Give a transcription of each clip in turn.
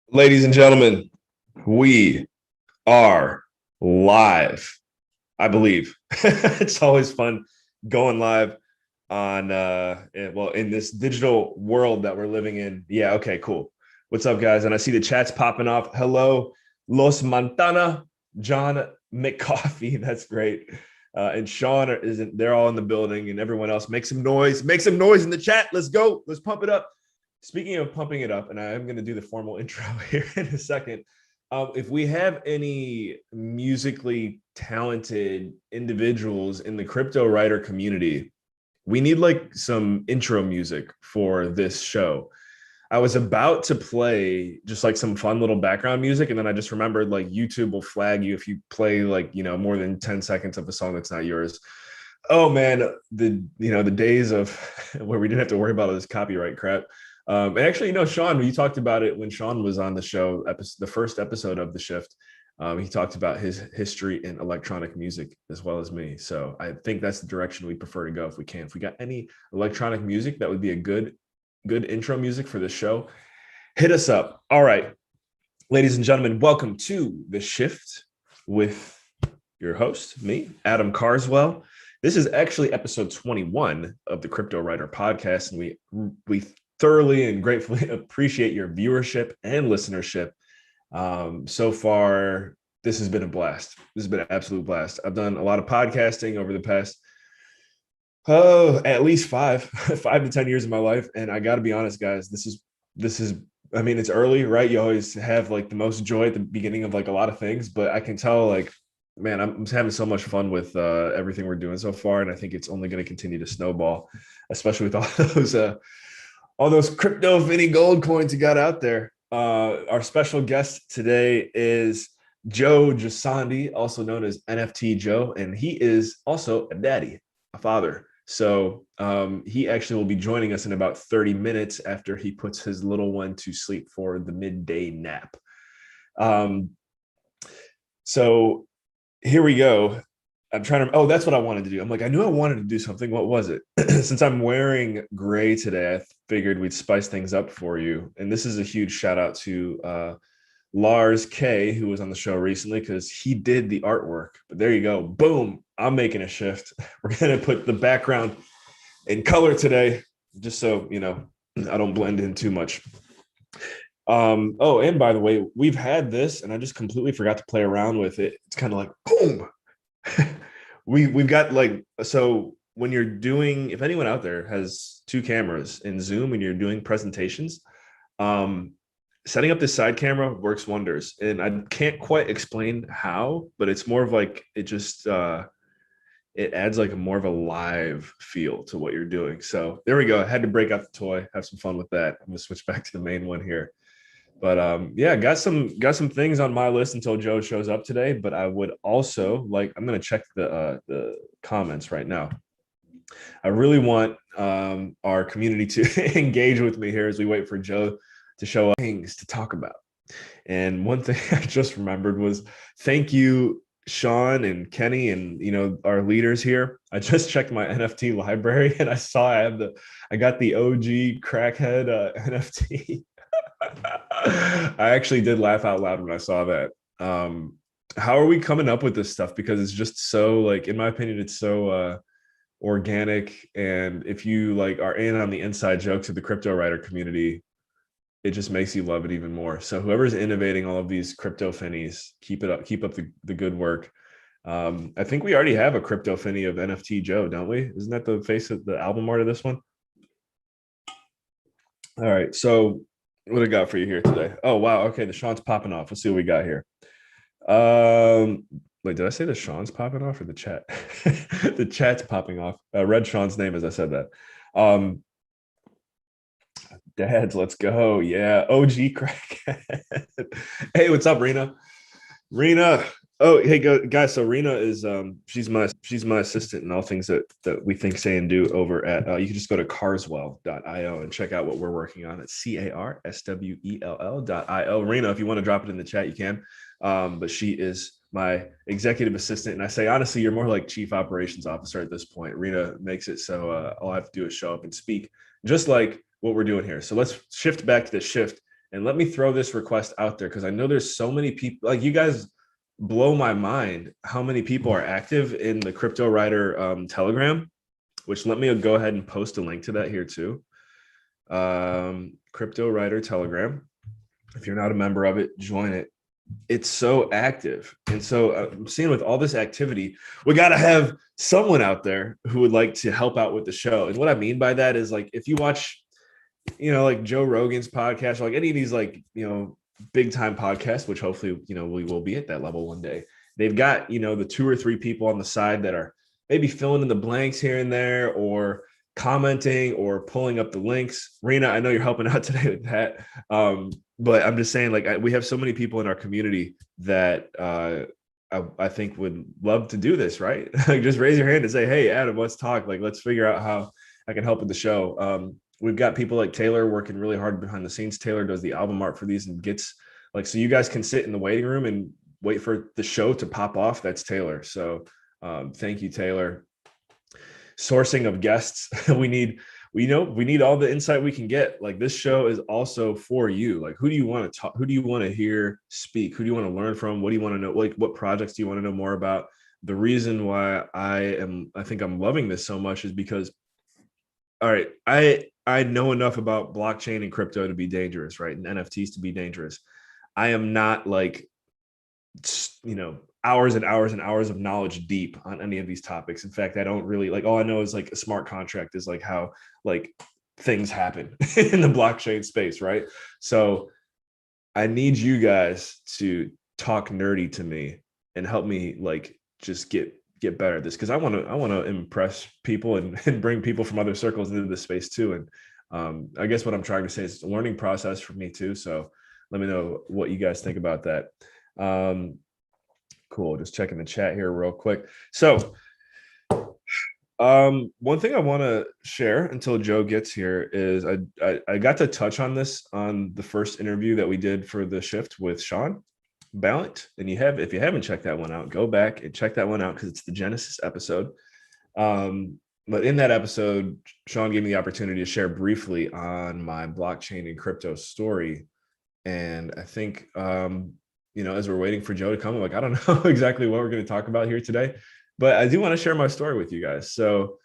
Ladies and gentlemen, we are live, I believe. It's always fun going live on in this digital world that we're living in. Yeah, okay, cool. What's up, guys? And I see the chats popping off. Hello, Los Montana, John McCoffee. That's great. And Sean isn't, they're all in the building, and everyone else make some noise. Make some noise in the chat. Let's go. Let's pump it up. Speaking of pumping it up, and I am going to do the formal intro here in a second. If we have any musically talented individuals in the crypto writer community, we need like some intro music for this show. I was about to play just like some fun little background music, and then I just remembered like YouTube will flag you if you play like more than 10 seconds of a song that's not yours. Oh man, the days of where we didn't have to worry about all this copyright crap. And actually, Sean, you talked about it when Sean was on the show, the first episode of The Shift. He talked about his history in electronic music as well as me. So I think that's the direction we prefer to go if we can. If we got any electronic music, that would be a good intro music for the show. Hit us up. All right, ladies and gentlemen, welcome to The Shift with your host, me, Adam Carswell. This is actually episode 21 of the Cryptowriter podcast, and we thoroughly and gratefully appreciate your viewership and listenership. So far, this has been a blast. This has been an absolute blast. I've done a lot of podcasting over the past, at least five to 10 years of my life. And I got to be honest, guys, this is, I mean, it's early, right? You always have like the most joy at the beginning of like a lot of things, but I can tell like, man, I'm having so much fun with everything we're doing so far. And I think it's only going to continue to snowball, especially with all those crypto Vinny gold coins you got out there. Our special guest today is Joe Gisondi, also known as NFT Joe, and he is also a daddy, a father. So he actually will be joining us in about 30 minutes after he puts his little one to sleep for the midday nap. So here we go. I'm trying to, oh, that's what I wanted to do. I'm like, I knew I wanted to do something. What was it? Since I'm wearing gray today, I figured we'd spice things up for you. And this is a huge shout out to Lars K, who was on the show recently, because he did the artwork. But there you go. Boom. I'm making a shift. We're going to put the background in color today, just so, I don't blend in too much. Oh, and by the way, we've had this, and I just completely forgot to play around with it. It's kind of like, boom. We've got like, so when you're doing, if anyone out there has two cameras in Zoom and you're doing presentations, setting up this side camera works wonders. And I can't quite explain how, but it's more of like, it just it adds like more of a live feel to what you're doing. So there we go. I had to break out the toy, have some fun with that. I'm gonna switch back to the main one here. But yeah, got some things on my list until Joe shows up today. But I would also like, I'm gonna check the comments right now. I really want our community to engage with me here as we wait for Joe to show up. Things to talk about. And one thing I just remembered was thank you, Sean and Kenny, and our leaders here. I just checked my NFT library and I saw I got the OG crackhead NFT. I actually did laugh out loud when I saw that. How are we coming up with this stuff? Because it's just so, like, in my opinion, it's so organic. And if you like are in on the inside jokes of the crypto writer community, it just makes you love it even more. So whoever's innovating all of these crypto finnies, keep it up, keep up the good work. I think we already have a crypto finny of NFT Joe, don't we? Isn't that the face of the album art of this one? All right, so what I got for you here today? Oh wow, okay, the Sean's popping off. Let's see what we got here. Wait, did I say the Sean's popping off or the chat? The chat's popping off. I read Sean's name as I said that. Dads, let's go. Yeah, OG crack. Hey, what's up, Rena? Rena. Oh, hey guys. So Rena is she's my assistant in all things that we think, say, and do over at you can just go to carswell.io and check out what we're working on at carswell.io. Rena, if you want to drop it in the chat, you can. But she is my executive assistant, and I say honestly, you're more like chief operations officer at this point. Rena makes it so all I have to do is show up and speak, just like what we're doing here. So let's shift back to the shift And let me throw this request out there because I know there's so many people, like you guys blow my mind how many people are active in the Cryptowriter Telegram, which let me go ahead and post a link to that here too. Cryptowriter Telegram. If you're not a member of it, join it. It's so active. And so I'm seeing with all this activity, we got to have someone out there who would like to help out with the show. And what I mean by that is like, if you watch, like Joe Rogan's podcast, or like any of these, like, big time podcasts, which hopefully, we will be at that level one day. They've got, the 2 or 3 people on the side that are maybe filling in the blanks here and there, or commenting or pulling up the links. Rena, I know you're helping out today with that. But I'm just saying, like, we have so many people in our community that I think would love to do this, right? Like, just raise your hand and say, hey, Adam, let's talk. Like, let's figure out how I can help with the show. We've got people like Taylor working really hard behind the scenes. Taylor does the album art for these and gets, like, so you guys can sit in the waiting room and wait for the show to pop off. That's Taylor. So thank you, Taylor. Sourcing of guests. we need all the insight we can get. Like, this show is also for you. Like, who do you want to talk? Who do you want to hear speak? Who do you want to learn from? What do you want to know? Like, what projects do you want to know more about? The reason why I think I'm loving this so much is because, all right, I know enough about blockchain and crypto to be dangerous, right? And NFTs to be dangerous. I am not like, hours and hours and hours of knowledge deep on any of these topics. In fact, I don't really, like, all I know is like a smart contract is like how like things happen in the blockchain space, right? So I need you guys to talk nerdy to me and help me like just get better at this, because I want to impress people and bring people from other circles into this space too. And I guess what I'm trying to say is it's a learning process for me too. So let me know what you guys think about that. Cool. Just checking the chat here real quick. So one thing I want to share until Joe gets here is I got to touch on this on the first interview that we did for the shift with Sean Ballant. And if you haven't checked that one out, go back and check that one out because it's the Genesis episode. But in that episode, Sean gave me the opportunity to share briefly on my blockchain and crypto story. And I think as we're waiting for Joe to come, I'm like, I don't know exactly what we're going to talk about here today, but I do want to share my story with you guys. So,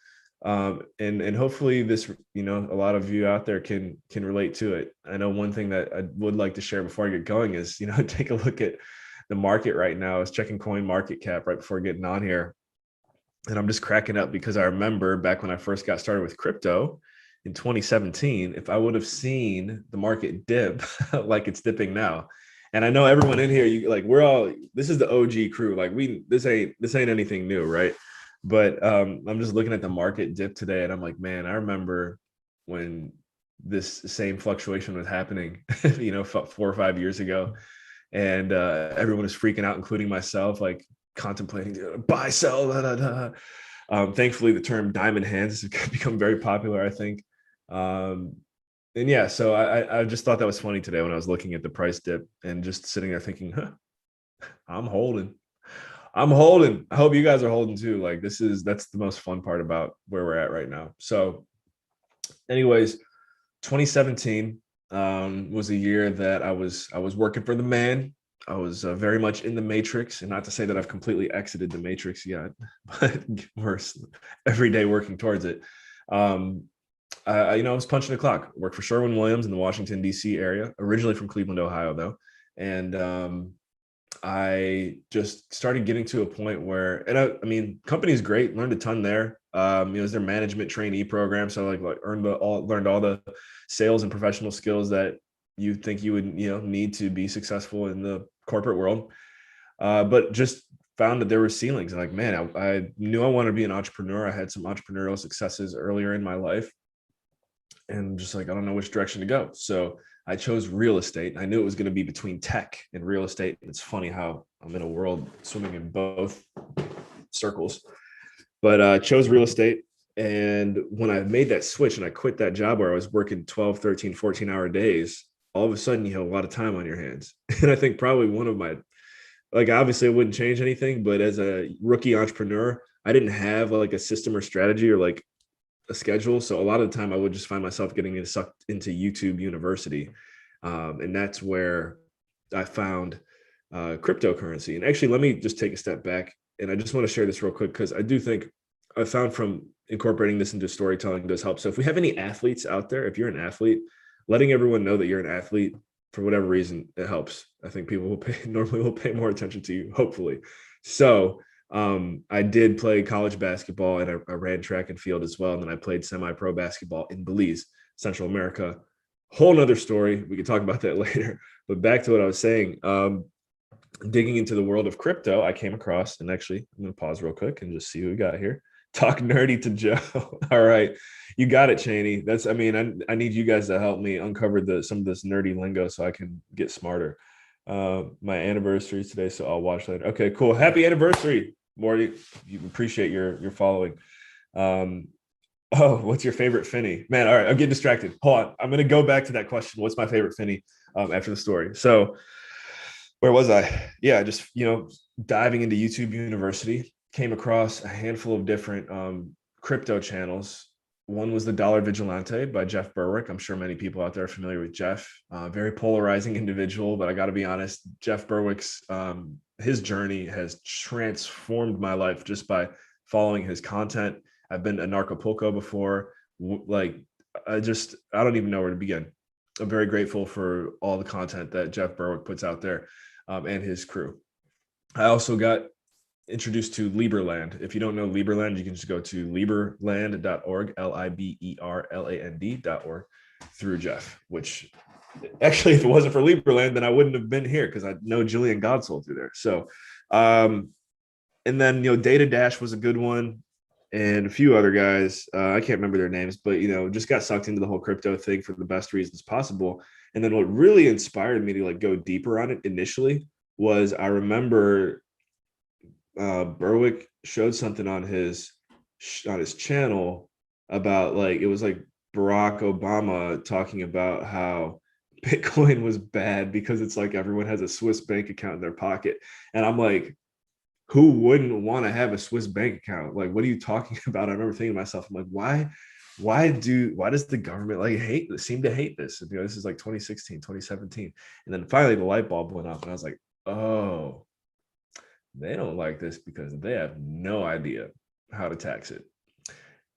and hopefully this, a lot of you out there can relate to it. I know one thing that I would like to share before I get going is, take a look at the market right now. I was checking Coin Market Cap right before getting on here, and I'm just cracking up because I remember back when I first got started with crypto in 2017, if I would have seen the market dip like it's dipping now. And I know everyone in here, this is the OG crew. Like, this ain't anything new, right? But I'm just looking at the market dip today, and I'm like, man, I remember when this same fluctuation was happening, 4 or 5 years ago, and everyone was freaking out, including myself, like contemplating buy, sell, da, da, da. Thankfully, the term diamond hands has become very popular, I think. And yeah, so I just thought that was funny today when I was looking at the price dip and just sitting there thinking, I'm holding. I hope you guys are holding too. Like, that's the most fun part about where we're at right now. So anyways, 2017 was a year that I was working for the man. I was very much in the matrix, and not to say that I've completely exited the matrix yet, but we're every day working towards it. I was punching the clock. Worked for Sherwin-Williams in the Washington, D.C. area, originally from Cleveland, Ohio, though. And I just started getting to a point where, and company's great, learned a ton there. It was their management trainee program. So like learned all the sales and professional skills that you think you would, need to be successful in the corporate world. But just found that there were ceilings. And like, man, I knew I wanted to be an entrepreneur. I had some entrepreneurial successes earlier in my life. And just like, I don't know which direction to go. So I chose real estate. I knew it was going to be between tech and real estate. It's funny how I'm in a world swimming in both circles, but I chose real estate. And when I made that switch and I quit that job where I was working 12, 13, 14-hour days, all of a sudden you have a lot of time on your hands. And I think probably one of my, like, obviously it wouldn't change anything, but as a rookie entrepreneur, I didn't have like a system or strategy or like a schedule. So a lot of the time I would just find myself getting sucked into YouTube University, And that's where I found cryptocurrency. And actually, let me just take a step back. And I just want to share this real quick because I do think I found from incorporating this into storytelling does help. So if we have any athletes out there, if you're an athlete, letting everyone know that you're an athlete for whatever reason, it helps. I think people will normally will pay more attention to you, hopefully. So I did play college basketball and I ran track and field as well. And then I played semi-pro basketball in Belize, Central America. Whole nother story. We can talk about that later. But back to what I was saying, digging into the world of crypto, I came across, and actually, I'm going to pause real quick and just see who we got here. Talk nerdy to Joe. All right. You got it, Cheney. I need you guys to help me uncover some of this nerdy lingo so I can get smarter. My anniversary is today, so I'll watch later. Okay, cool. Happy anniversary, Morty. You appreciate your following. What's your favorite Finny? Man, all right, I'm getting distracted. Hold on. I'm going to go back to that question. What's my favorite Finny after the story? So where was I? Yeah, just, diving into YouTube University, came across a handful of different crypto channels. One was the Dollar Vigilante by Jeff Berwick. I'm sure many people out there are familiar with Jeff. Very polarizing individual, but I got to be honest, Jeff Berwick's his journey has transformed my life just by following his content. I've been to Narcopulco before. I don't even know where to begin. I'm very grateful for all the content that Jeff Berwick puts out there and his crew. I also got introduced to Liberland. If you don't know Liberland, you can just go to liberland.org, Liberland.org through Jeff, which actually, if it wasn't for Liberland, then I wouldn't have been here because I know Julian Godsoul through there. So, and then, Data Dash was a good one and a few other guys. I can't remember their names, but, just got sucked into the whole crypto thing for the best reasons possible. And then what really inspired me to go deeper on it initially was I remember Berwick showed something on his channel about it was like Barack Obama talking about how Bitcoin was bad because it's like everyone has a Swiss bank account in their pocket. And I'm like, who wouldn't want to have a Swiss bank account? Like, what are you talking about? I remember thinking to myself, I'm like, why does the government seem to hate this? This is like 2016, 2017. And then finally the light bulb went off and I was like, oh, they don't like this because they have no idea how to tax it.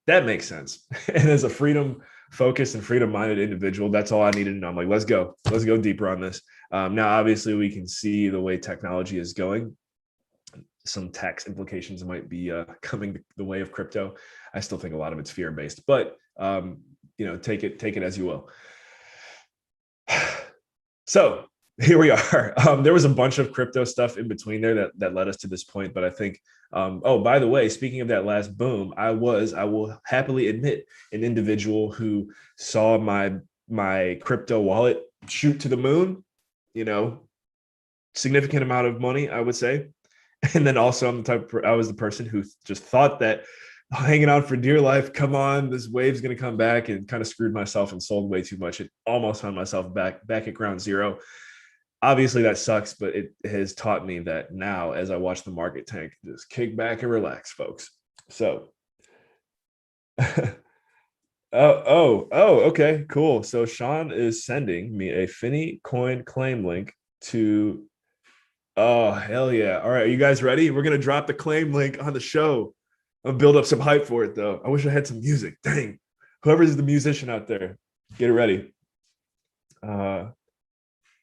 That makes sense. And as a freedom-focused and freedom-minded individual, that's all I needed to know. I'm like, let's go deeper on this. Now, obviously, we can see the way technology is going. Some tax implications might be coming the way of crypto. I still think a lot of it's fear-based, but take it as you will. So here we are. There was a bunch of crypto stuff in between there that led us to this point, but I think, by the way, speaking of that last boom, I will happily admit, an individual who saw my crypto wallet shoot to the moon, significant amount of money, I would say. And then also I was the person who just thought that hanging on for dear life, come on, this wave's going to come back, and kind of screwed myself and sold way too much. It almost found myself back at ground zero. Obviously that sucks, but it has taught me that now as I watch the market tank, just kick back and relax, folks. So, okay, cool. So Sean is sending me a Finny coin claim link to, oh, hell yeah. All right, are you guys ready? We're going to drop the claim link on the show. I'll build up some hype for it, though. I wish I had some music. Dang. Whoever's the musician out there, get it ready.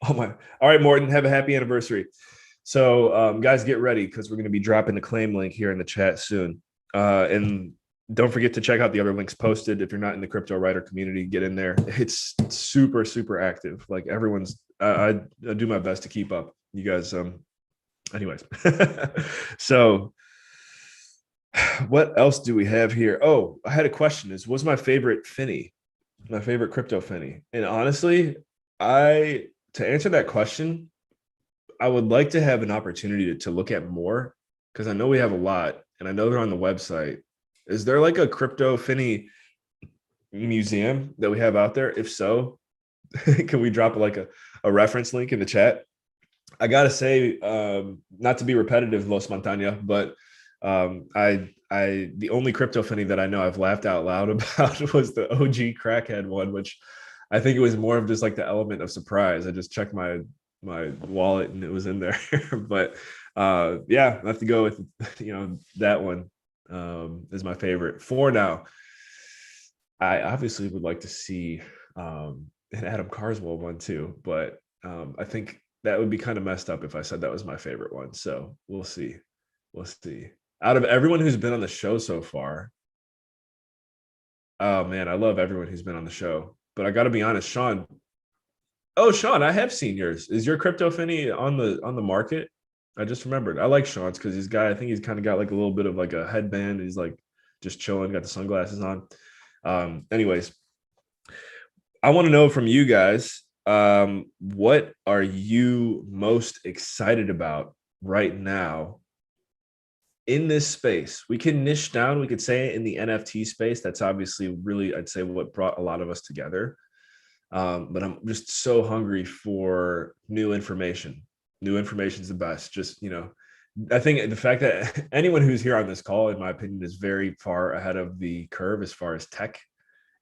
Oh my. All right, Morton, have a happy anniversary. So guys, get ready because we're going to be dropping the claim link here in the chat soon. And don't forget to check out the other links posted. If you're not in the Cryptowriter community, get in there. It's super, super active. Like everyone's, I do my best to keep up. You guys, anyways. So what else do we have here? Oh, I had a question. What's my favorite Finny? My favorite crypto Finny? And honestly, to answer that question, I would like to have an opportunity to look at more because I know we have a lot and I know they're on the website. Is there like a crypto Finny museum that we have out there? If so, can we drop like a reference link in the chat? I gotta say, not to be repetitive, Los Montaña, but the only crypto Finny that I know I've laughed out loud about was the OG crackhead one, which I think it was more of just like the element of surprise. I just checked my wallet and it was in there. But yeah, I have to go with that one is my favorite for now. I obviously would like to see an Adam Carswell one too, but I think that would be kind of messed up if I said that was my favorite one. So we'll see. We'll see. Out of everyone who's been on the show so far, oh man, I love everyone who's been on the show. But I got to be honest, Sean. Oh, Sean, I have seen yours. Is your crypto Finny on the market? I just remembered. I like Sean's because he's got. I think he's kind of got like a little bit of like a headband. He's like just chilling, got the sunglasses on. Anyways, I want to know from you guys, what are you most excited about right now in this space? We can niche down, we could say in the NFT space. That's obviously really, I'd say, what brought a lot of us together. But I'm just so hungry for new information. New information is the best. Just, I think the fact that anyone who's here on this call, in my opinion, is very far ahead of the curve as far as tech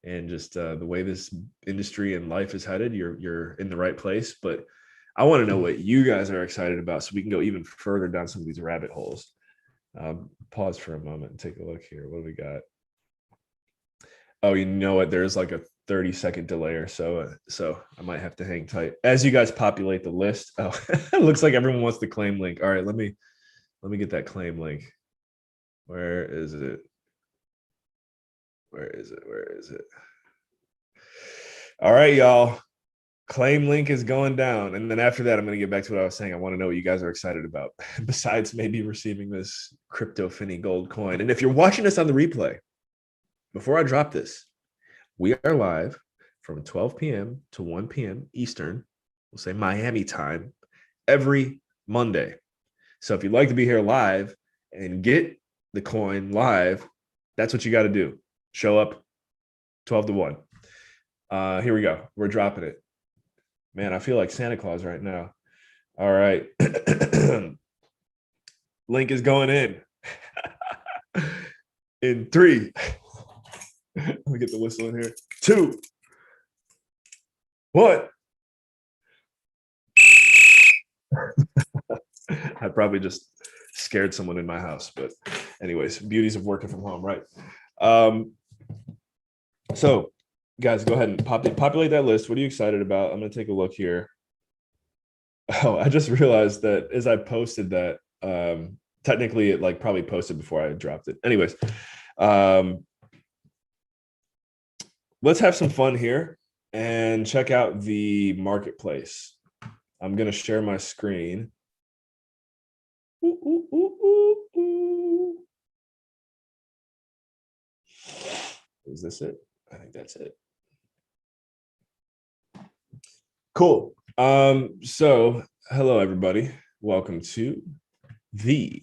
and just the way this industry and life is headed. You're in the right place. But I want to know what you guys are excited about so we can go even further down some of these rabbit holes. Pause for a moment and take a look here. What do we got? Oh, you know what? There's like a 30-second delay or so. So I might have to hang tight as you guys populate the list. Oh, it looks like everyone wants the claim link. All right, let me get that claim link. Where is it? Where is it? Where is it? All right, y'all. Claim link is going down. And then after that, I'm going to get back to what I was saying. I want to know what you guys are excited about, besides maybe receiving this Crypto Finny gold coin. And if you're watching this on the replay, before I drop this, we are live from 12 p.m. to 1 p.m. Eastern. We'll say Miami time every Monday. So if you'd like to be here live and get the coin live, that's what you got to do. Show up 12 to 1. Here we go. We're dropping it. Man, I feel like Santa Claus right now. All right. Link is going in. In 3. Let me get the whistle in here. 2, 1. I probably just scared someone in my house, but anyways, beauties of working from home, right? So guys, go ahead and populate that list. What are you excited about? I'm going to take a look here. Oh, I just realized that as I posted that, technically it like probably posted before I dropped it. Anyways, let's have some fun here and check out the marketplace. I'm going to share my screen. Is this it? I think that's it. Cool. So hello everybody. Welcome to the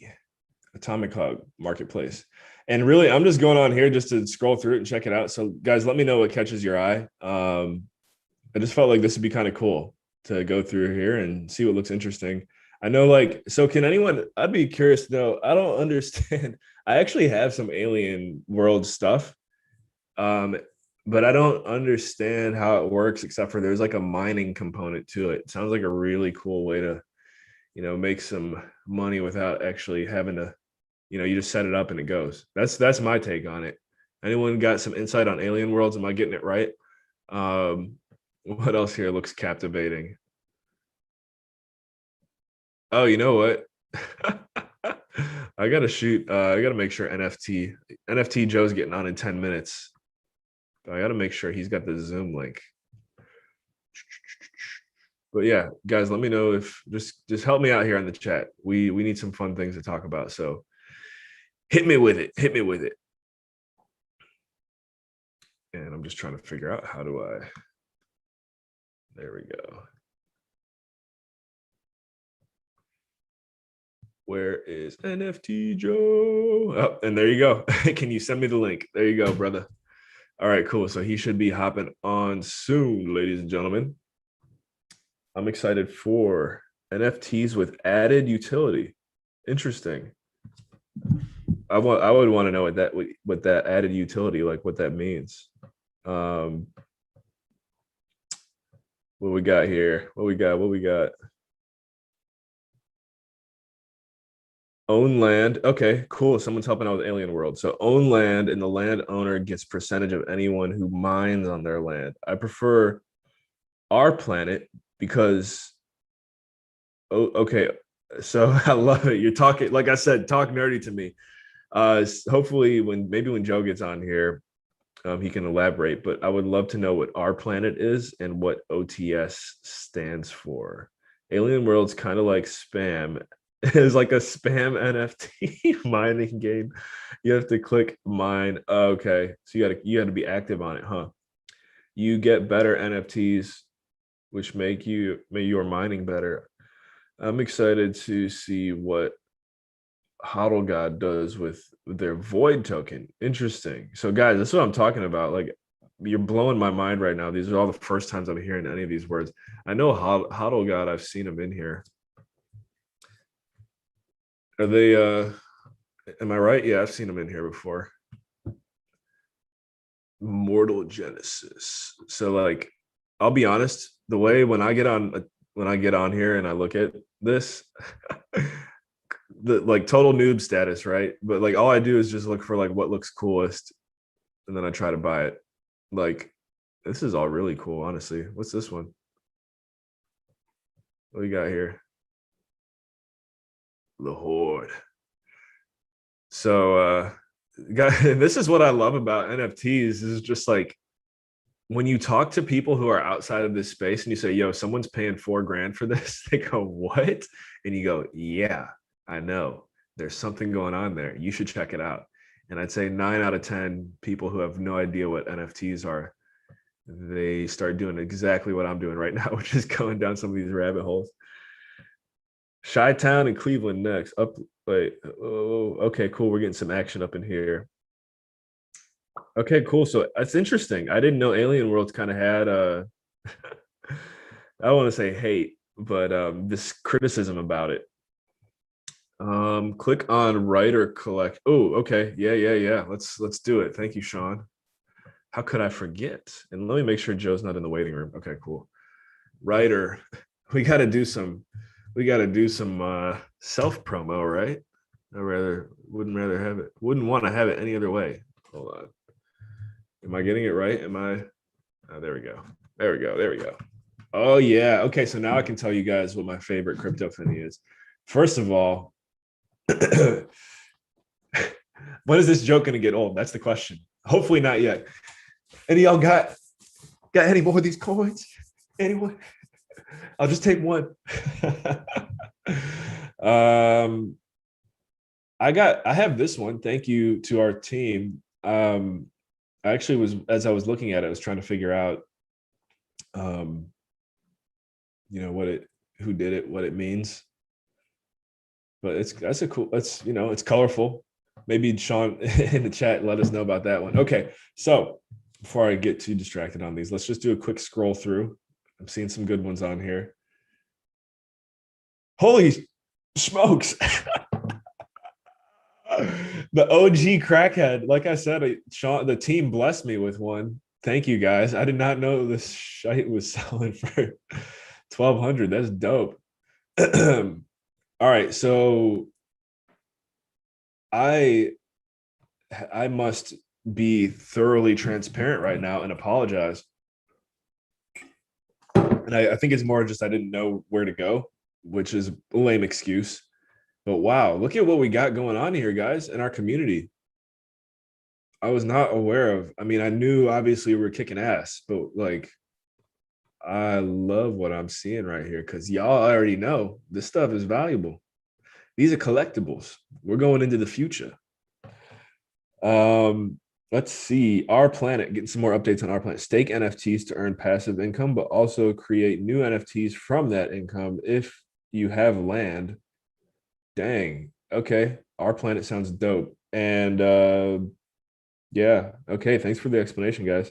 Atomic Hub Marketplace. And really, I'm just going on here just to scroll through it and check it out. So guys, let me know what catches your eye. I just felt like this would be kind of cool to go through here and see what looks interesting. I know, like, so can anyone, I'd be curious to know, I don't understand. I actually have some alien world stuff, but I don't understand how it works, except for there's like a mining component to it. It sounds like a really cool way to, make some money without actually having to, you just set it up and it goes. That's my take on it. Anyone got some insight on alien worlds? Am I getting it right? What else here looks captivating? Oh, you know what? I gotta shoot. I gotta make sure NFT Joe's getting on in 10 minutes. I gotta make sure he's got the Zoom link. But yeah, guys, let me know if just help me out here in the chat. We need some fun things to talk about. So hit me with it. Hit me with it. And I'm just trying to figure out how do I. There we go. Where is NFT Joe? Oh, and there you go. Can you send me the link? There you go, brother. All right, cool. So he should be hopping on soon, ladies and gentlemen. I'm excited for NFTs with added utility. Interesting. I would want to know what that added utility, like what that means. What we got here? What we got? What we got? Own land. Okay, cool. Someone's helping out with Alien World. So own land, and the landowner gets percentage of anyone who mines on their land. I prefer our planet because oh, okay. So I love it. You're talking, like I said, talk nerdy to me. Hopefully when Joe gets on here, he can elaborate. But I would love to know what our planet is and what OTS stands for. Alien World's kind of like spam. It's like a spam NFT mining game. You have to click mine. Okay, so you got to be active on it, huh? You get better NFTs, which make your mining better. I'm excited to see what HODL God does with their void token. Interesting. So, guys, that's what I'm talking about. Like, you're blowing my mind right now. These are all the first times I'm hearing any of these words. I know HODL God, I've seen them in here. Are they, am I right? Yeah, I've seen them in here before. Mortal Genesis. So, like, I'll be honest, the way when I get on here and I look at this, the like total noob status, right? But like all I do is just look for like what looks coolest, and then I try to buy it. Like this is all really cool, honestly. What's this one? What we got here? The Horde. So this is what I love about NFTs is just like when you talk to people who are outside of this space and you say, yo, someone's paying $4,000 for this, they go, what? And you go, yeah, I know. There's something going on there. You should check it out. And I'd say 9 out of 10 people who have no idea what NFTs are, they start doing exactly what I'm doing right now, which is going down some of these rabbit holes. Chi-Town and Cleveland next. Up, wait. Oh, okay, cool. We're getting some action up in here. Okay, cool. So that's interesting. I didn't know Alien Worlds kind of had I don't want to say hate, but this criticism about it. Click on writer collect. Oh, okay. Yeah. Let's do it. Thank you, Sean. How could I forget? And let me make sure Joe's not in the waiting room. Okay, cool. Writer. We gotta do some self promo, right? Wouldn't want to have it any other way. Hold on. Am I getting it right? Am I? Oh, there we go. There we go. Oh yeah. Okay, so now I can tell you guys what my favorite crypto finny is. First of all, when is this joke gonna get old? That's the question. Hopefully not yet. Any of y'all got any more of these coins? Anyone? I'll just take one. I have this one. Thank you to our team. I actually was as I was looking at it, I was trying to figure out who did it, what it means. But it's colorful. Maybe Sean in the chat let us know about that one. Okay, so before I get too distracted on these, let's just do a quick scroll through. I'm seeing some good ones on here. Holy smokes. The OG crackhead. Like I said, Sean, the team blessed me with one. Thank you guys. I did not know this shite was selling for 1,200. That's dope. All right, so I must be thoroughly transparent right now and apologize. And I think it's more just I didn't know where to go, which is a lame excuse. But wow, look at what we got going on here, guys, in our community. I was not aware of. I mean, I knew obviously we were kicking ass, but like, I love what I'm seeing right here because y'all already know this stuff is valuable. These are collectibles. We're going into the future. Let's see. Our planet, getting some more updates on our planet. Stake NFTs to earn passive income, but also create new NFTs from that income if you have land. Dang. Okay. Our planet sounds dope. And yeah. Okay. Thanks for the explanation, guys.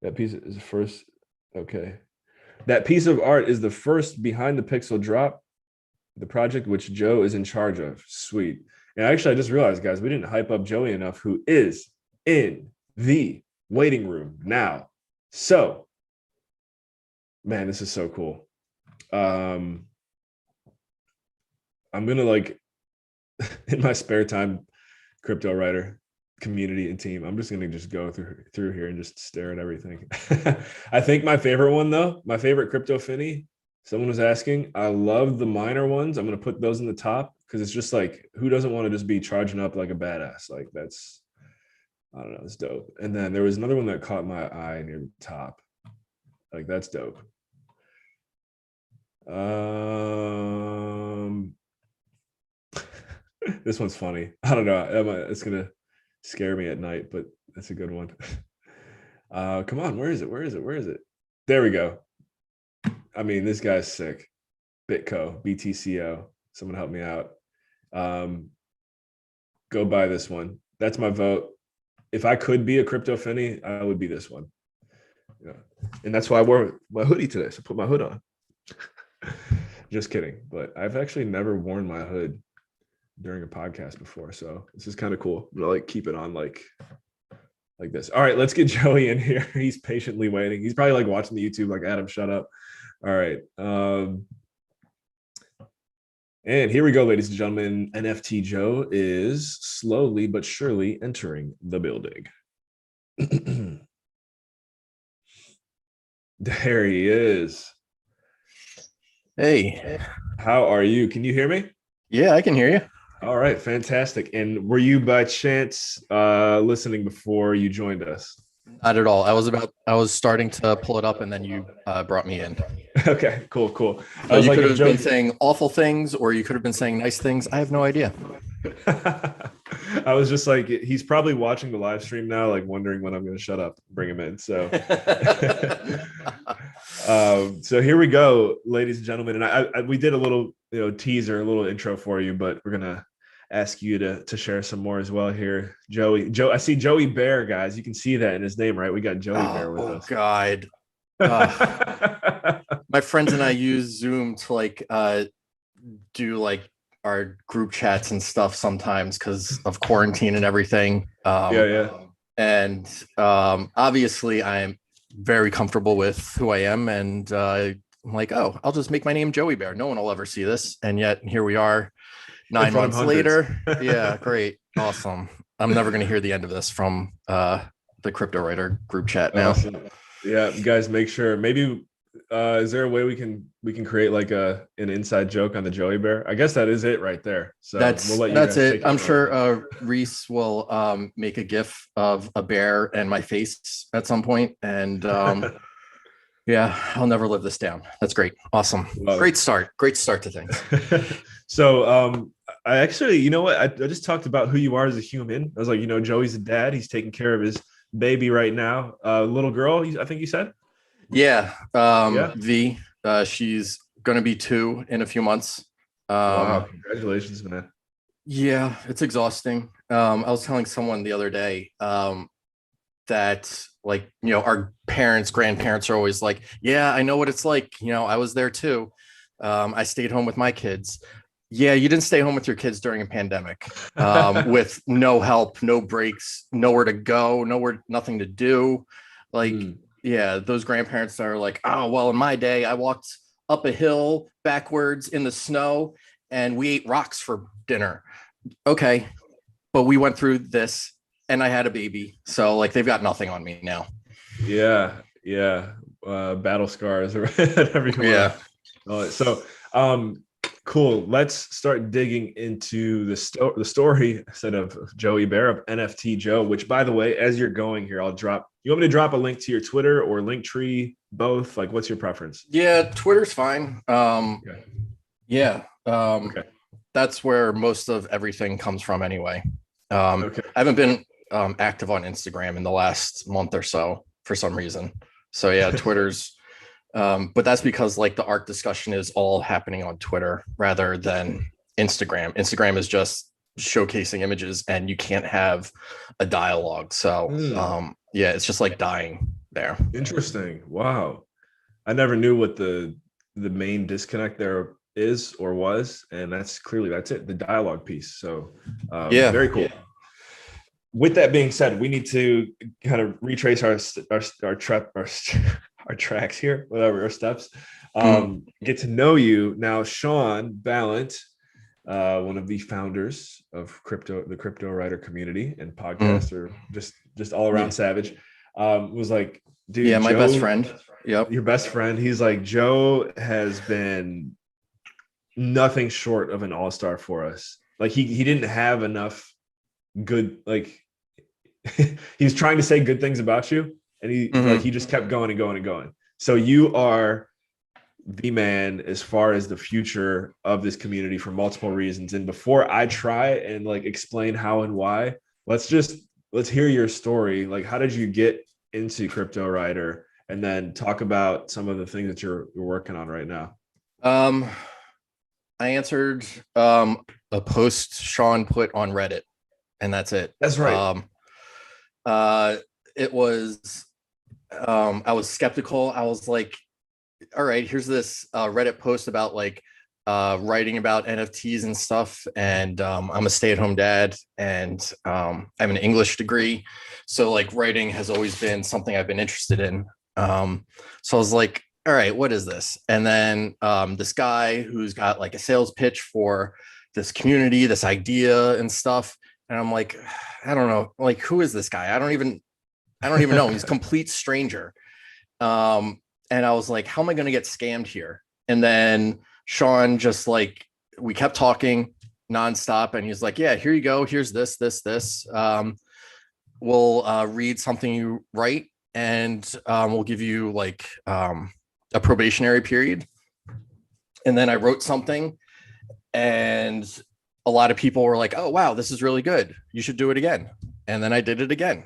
That piece is the first. Okay. That piece of art is the first behind the pixel drop, the project which Joe is in charge of. Sweet. And actually, I just realized, guys, we didn't hype up Joey enough, who is in the waiting room now. So Man, this is so cool. I'm gonna like in my spare time, Cryptowriter community and team. I'm just gonna just go through here and just stare at everything. I think my favorite one though, my favorite crypto finny. Someone was asking. I love the minor ones. I'm gonna put those in the top because it's just like who doesn't want to just be charging up like a badass? Like that's I don't know, it's dope. And then there was another one that caught my eye near the top. Like that's dope. This one's funny. I don't know. It's gonna scare me at night, but that's a good one. Come on, where is it? Where is it? Where is it? There we go. I mean, this guy's sick. Bitco, BTCO. Someone help me out. Go buy this one. That's my vote. If I could be a crypto finny, I would be this one. Yeah. And that's why I wore my hoodie today. So I put my hood on. Just kidding. But I've actually never worn my hood during a podcast before. So this is kind of cool. I'm gonna like keep it on like this. All right, let's get Joey in here. He's patiently waiting. He's probably like watching the YouTube like, Adam, shut up. All right. And here we go, ladies and gentlemen. NFT Joe is slowly but surely entering the building. There he is. Hey. How are you? Can you hear me? Yeah, I can hear you. All right, fantastic. And were you by chance listening before you joined us? Not at all. I was starting to pull it up and then you brought me in. Okay, cool. So you could have been saying awful things or you could have been saying nice things. I have no idea. I was just like, he's probably watching the live stream now, like wondering when I'm going to shut up, bring him in. So, so here we go, ladies and gentlemen. And we did a little, teaser, a little intro for you, but we're going to ask you to share some more as well here. Joe, I see Joey Bear, guys. You can see that in his name, right? We got Joey Bear with us. Oh, God. My friends and I use Zoom to like do like our group chats and stuff sometimes because of quarantine and everything. And obviously I'm very comfortable with who I am, and I'm like, oh, I'll just make my name Joey Bear. No one will ever see this, and yet here we are 9 months later. Yeah, great, awesome. I'm never going to hear the end of this from the Cryptowriter group chat now. Awesome. Yeah, you guys, make sure. Maybe is there a way we can create like an inside joke on the Joey Bear? I guess that is it right there. So that's it. I'm sure Reese will make a GIF of a bear and my face at some point, and yeah, I'll never live this down. That's great, awesome, great start to things. So I actually, you know what? I just talked about who you are as a human. I was like, Joey's a dad. He's taking care of his baby right now. Little girl, I think you said. Yeah. She's going to be 2 in a few months. Wow. Congratulations, man. Yeah, it's exhausting. I was telling someone the other day that like, our grandparents are always like, yeah, I know what it's like. I was there too. I stayed home with my kids. Yeah, you didn't stay home with your kids during a pandemic with no help, no breaks, nowhere to go, nothing to do. Like, yeah, those grandparents are like, oh, well, in my day, I walked up a hill backwards in the snow and we ate rocks for dinner. Okay, but we went through this and I had a baby. So like they've got nothing on me now. Yeah. Battle scars everywhere. Yeah. So cool. Let's start digging into the story instead of Joey Bear of NFT Joe, which, by the way, as you're going here, you want me to drop a link to your Twitter or Linktree, both? Like, what's your preference? Yeah, Twitter's fine. Okay. Yeah. Okay. That's where most of everything comes from anyway. Okay. I haven't been active on Instagram in the last month or so for some reason. So yeah, Twitter's but that's because like the art discussion is all happening on Twitter rather than Instagram. Instagram is just showcasing images and you can't have a dialogue. So yeah, it's just like dying there. Interesting. Wow. I never knew what the main disconnect there is or was, and that's it, the dialogue piece. So yeah, very cool. Yeah. With that being said, we need to kind of retrace our our tracks here, whatever our steps. Mm. Get to know you now. Sean Ballant, one of the founders of the Cryptowriter community and Mm. podcaster, just all around Yeah. savage, was like, Yeah, dude, my best Joe, friend. Yep. your best friend. He's like, Joe has been nothing short of an all-star for us. Like he didn't have enough good, like he was trying to say good things about you, and he just kept going and going and going. So you are the man as far as the future of this community for multiple reasons. And before I try and like explain how and why, let's hear your story. Like, how did you get into Cryptowriter, and then talk about some of the things that you're working on right now. I answered a post Sean put on Reddit, and that's it. That's right. It was I was skeptical. I was like, all right, here's this Reddit post about like writing about NFTs and stuff. And I'm a stay-at-home dad, and I have an English degree. So like writing has always been something I've been interested in. So I was like, all right, what is this? And then this guy who's got like a sales pitch for this community, this idea and stuff. And I'm like, I don't know, like, who is this guy? I don't even know. He's a complete stranger. And I was like, how am I going to get scammed here? And then Sean just like, we kept talking nonstop, and he's like, yeah, here you go. Here's this. We'll read something you write, and we'll give you like a probationary period. And then I wrote something, and a lot of people were like, oh, wow, this is really good. You should do it again. And then I did it again.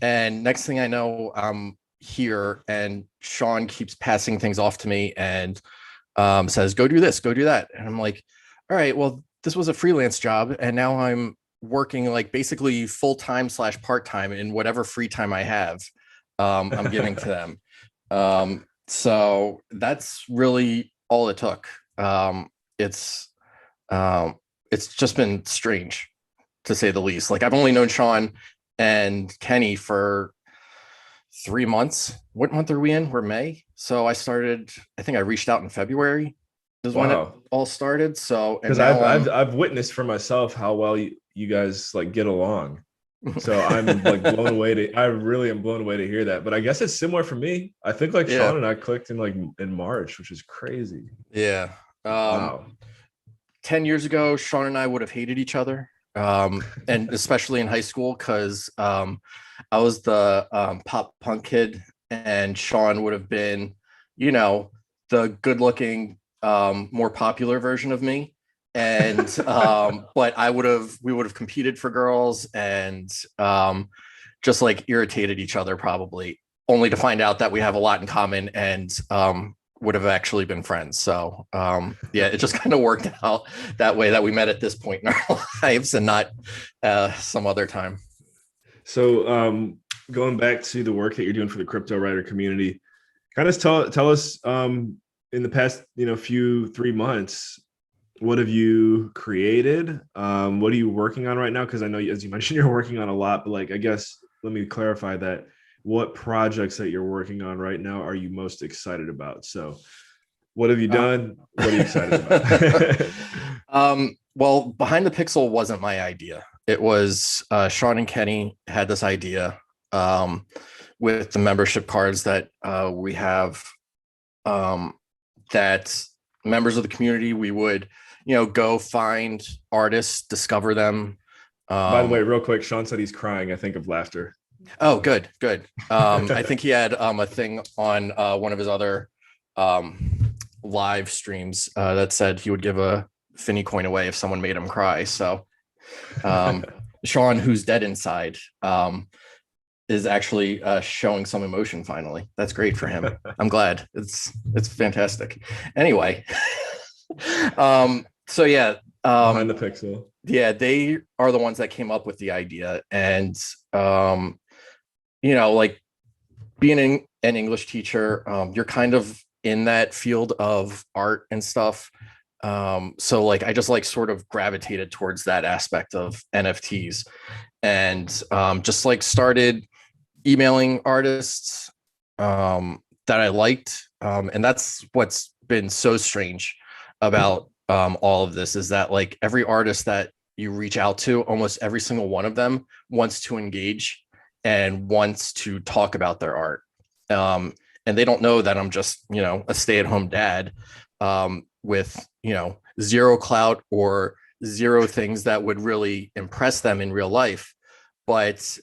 And next thing I know, I'm here, and Sean keeps passing things off to me and says, go do this, go do that. And I'm like, all right, well, this was a freelance job, and now I'm working like basically full-time / part-time in whatever free time I have. I'm giving to them. So that's really all it took. It's just been strange, to say the least. Like, I've only known Sean and Kenny for 3 months. What month are we in? We're May. So I think I reached out in February is when it all started. So, and because I've witnessed for myself how well you guys like get along. So I'm like blown away I really am blown away to hear that. But I guess it's similar for me. I think like Sean and I clicked in March, which is crazy. Yeah. Wow. 10 years ago, Sean and I would have hated each other. And especially in high school, because I was the pop punk kid, and Sean would have been, the good looking, more popular version of me. And but we would have competed for girls, and just like irritated each other, probably, only to find out that we have a lot in common, and would have actually been friends. So yeah, it just kind of worked out that way, that we met at this point in our lives and not some other time. So going back to the work that you're doing for the Cryptowriter community, kind of tell us in the past 3 months, what have you created? What are you working on right now? Because I know, as you mentioned, you're working on a lot, but like, I guess let me clarify that. What projects that you're working on right now are you most excited about? So what have you done? What are you excited about? Well, Behind the Pixel wasn't my idea. It was Sean and Kenny had this idea with the membership cards that we have, that members of the community, we would, go find artists, discover them. By the way, real quick, Sean said he's crying, I think, of laughter. Oh, good. I think he had a thing on one of his other live streams that said he would give a Finny coin away if someone made him cry. So Sean, who's dead inside, is actually showing some emotion finally. That's great for him. I'm glad. It's fantastic. Anyway, so yeah, Behind the Pixel. Yeah, they are the ones that came up with the idea. And like being an English teacher, you're kind of in that field of art and stuff. So like I just like sort of gravitated towards that aspect of NFTs, and just like started emailing artists, that I liked. And that's what's been so strange about all of this, is that like every artist that you reach out to, almost every single one of them wants to engage and wants to talk about their art. And they don't know that I'm just, a stay-at-home dad with, zero clout or zero things that would really impress them in real life. But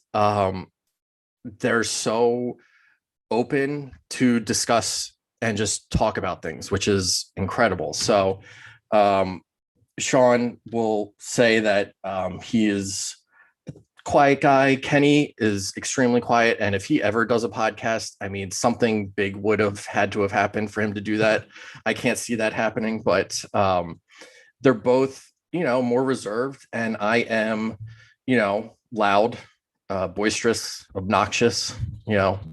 they're so open to discuss and just talk about things, which is incredible. So Sean will say that he is a quiet guy. Kenny is extremely quiet. And if he ever does a podcast, I mean, something big would have had to have happened for him to do that. I can't see that happening, but they're both, more reserved. And I am, loud, boisterous, obnoxious,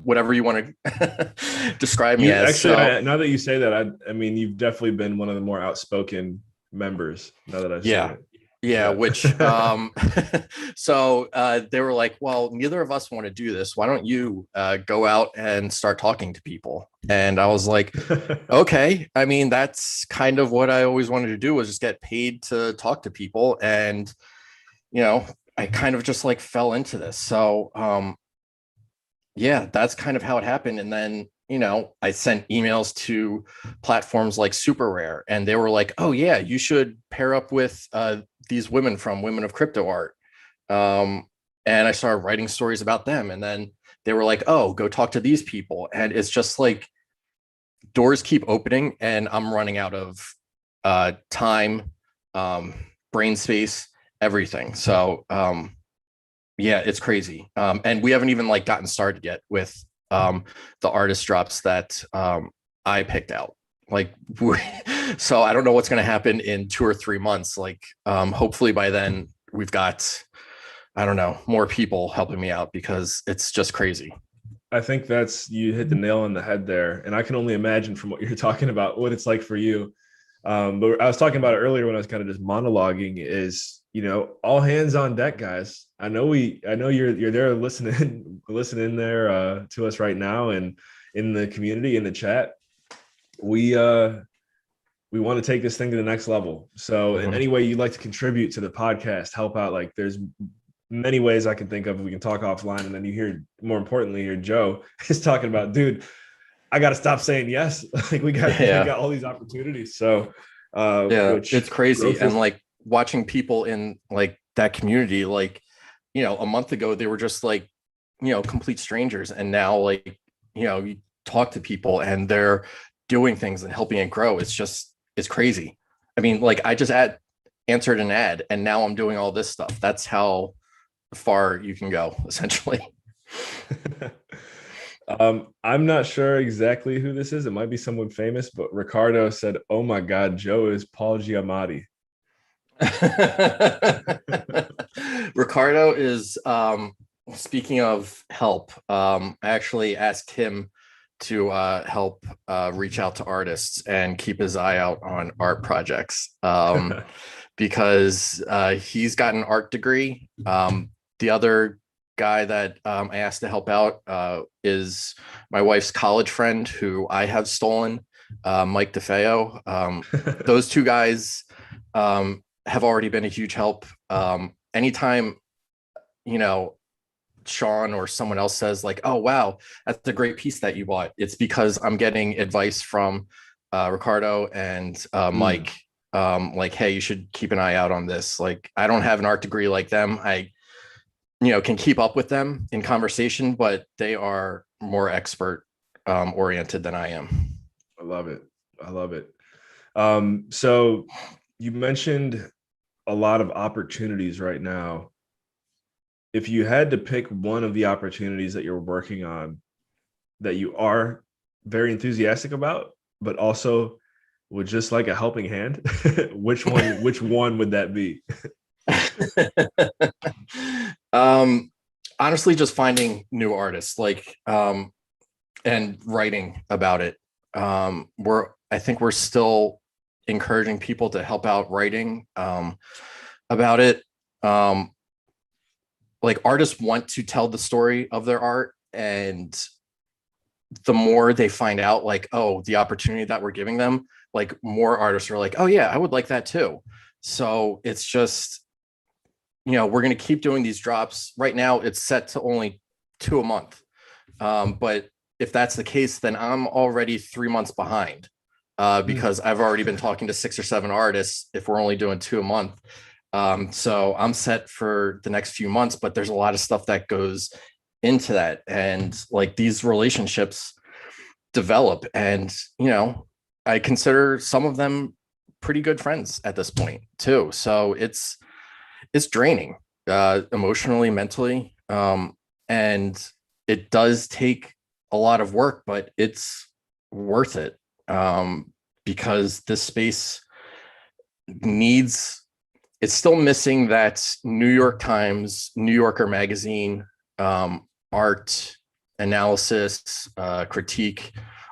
whatever you want to describe me as. Actually, now that you say that, I mean, you've definitely been one of the more outspoken members. Now that I've seen it. Yeah, which so they were like, well, neither of us want to do this. Why don't you go out and start talking to people? And I was like, okay. I mean, that's kind of what I always wanted to do, was just get paid to talk to people. And, I kind of just like fell into this. So yeah, that's kind of how it happened. And then, I sent emails to platforms like Super Rare, and they were like, oh yeah, you should pair up with these women from Women of Crypto Art. And I started writing stories about them. And then they were like, oh, go talk to these people. And it's just like doors keep opening, and I'm running out of time, brain space, everything. So yeah, it's crazy. And we haven't even like gotten started yet with the artist drops that I picked out. Like, so I don't know what's going to happen in 2 or 3 months. Like, hopefully by then we've got, I don't know, more people helping me out, because it's just crazy. I think you hit the nail on the head there. And I can only imagine from what you're talking about, what it's like for you. But I was talking about it earlier when I was kind of just monologuing, is, all hands on deck, guys. I know you're there listening there to us right now, and in the community, in the chat. We want to take this thing to the next level. So in any way you'd like to contribute to the podcast, help out, like there's many ways I can think of. We can talk offline, and then more importantly, Joe is talking about, dude, I got to stop saying yes. Like we got all these opportunities. So it's crazy. And like watching people in like that community, like, a month ago, they were just like, complete strangers. And now like, you talk to people and they're doing things and helping it grow. It's crazy. I mean, like I just answered an ad, and now I'm doing all this stuff. That's how far you can go, essentially. I'm not sure exactly who this is. It might be someone famous, but Ricardo said, "Oh my God, Joe is Paul Giamatti." Ricardo is, speaking of help, I actually asked him to help reach out to artists and keep his eye out on art projects, because he's got an art degree. The other guy that I asked to help out is my wife's college friend, who I have stolen, Mike DeFeo. Those two guys have already been a huge help. Anytime, Sean or someone else says like, oh, wow, that's a great piece that you bought, it's because I'm getting advice from Ricardo and Mike. Like, hey, you should keep an eye out on this. Like, I don't have an art degree like them. I can keep up with them in conversation, but they are more expert oriented than I am. I love it. So you mentioned a lot of opportunities right now. If you had to pick one of the opportunities that you're working on that you are very enthusiastic about, but also would just like a helping hand, which one would that be? Honestly, just finding new artists, like, and writing about it. I think we're still encouraging people to help out writing about it. Like, artists want to tell the story of their art, and the more they find out like, oh, the opportunity that we're giving them, like more artists are like, oh yeah, I would like that too. So it's just, we're going to keep doing these drops. Right now it's set to only 2 a month. But if that's the case, then I'm already 3 months behind, because I've already been talking to 6 or 7 artists if we're only doing 2 a month. So I'm set for the next few months, but there's a lot of stuff that goes into that. And like these relationships develop, and, I consider some of them pretty good friends at this point too. So it's draining, emotionally, mentally. And it does take a lot of work, but it's worth it, because this space it's still missing that New York Times, New Yorker magazine, art analysis, critique,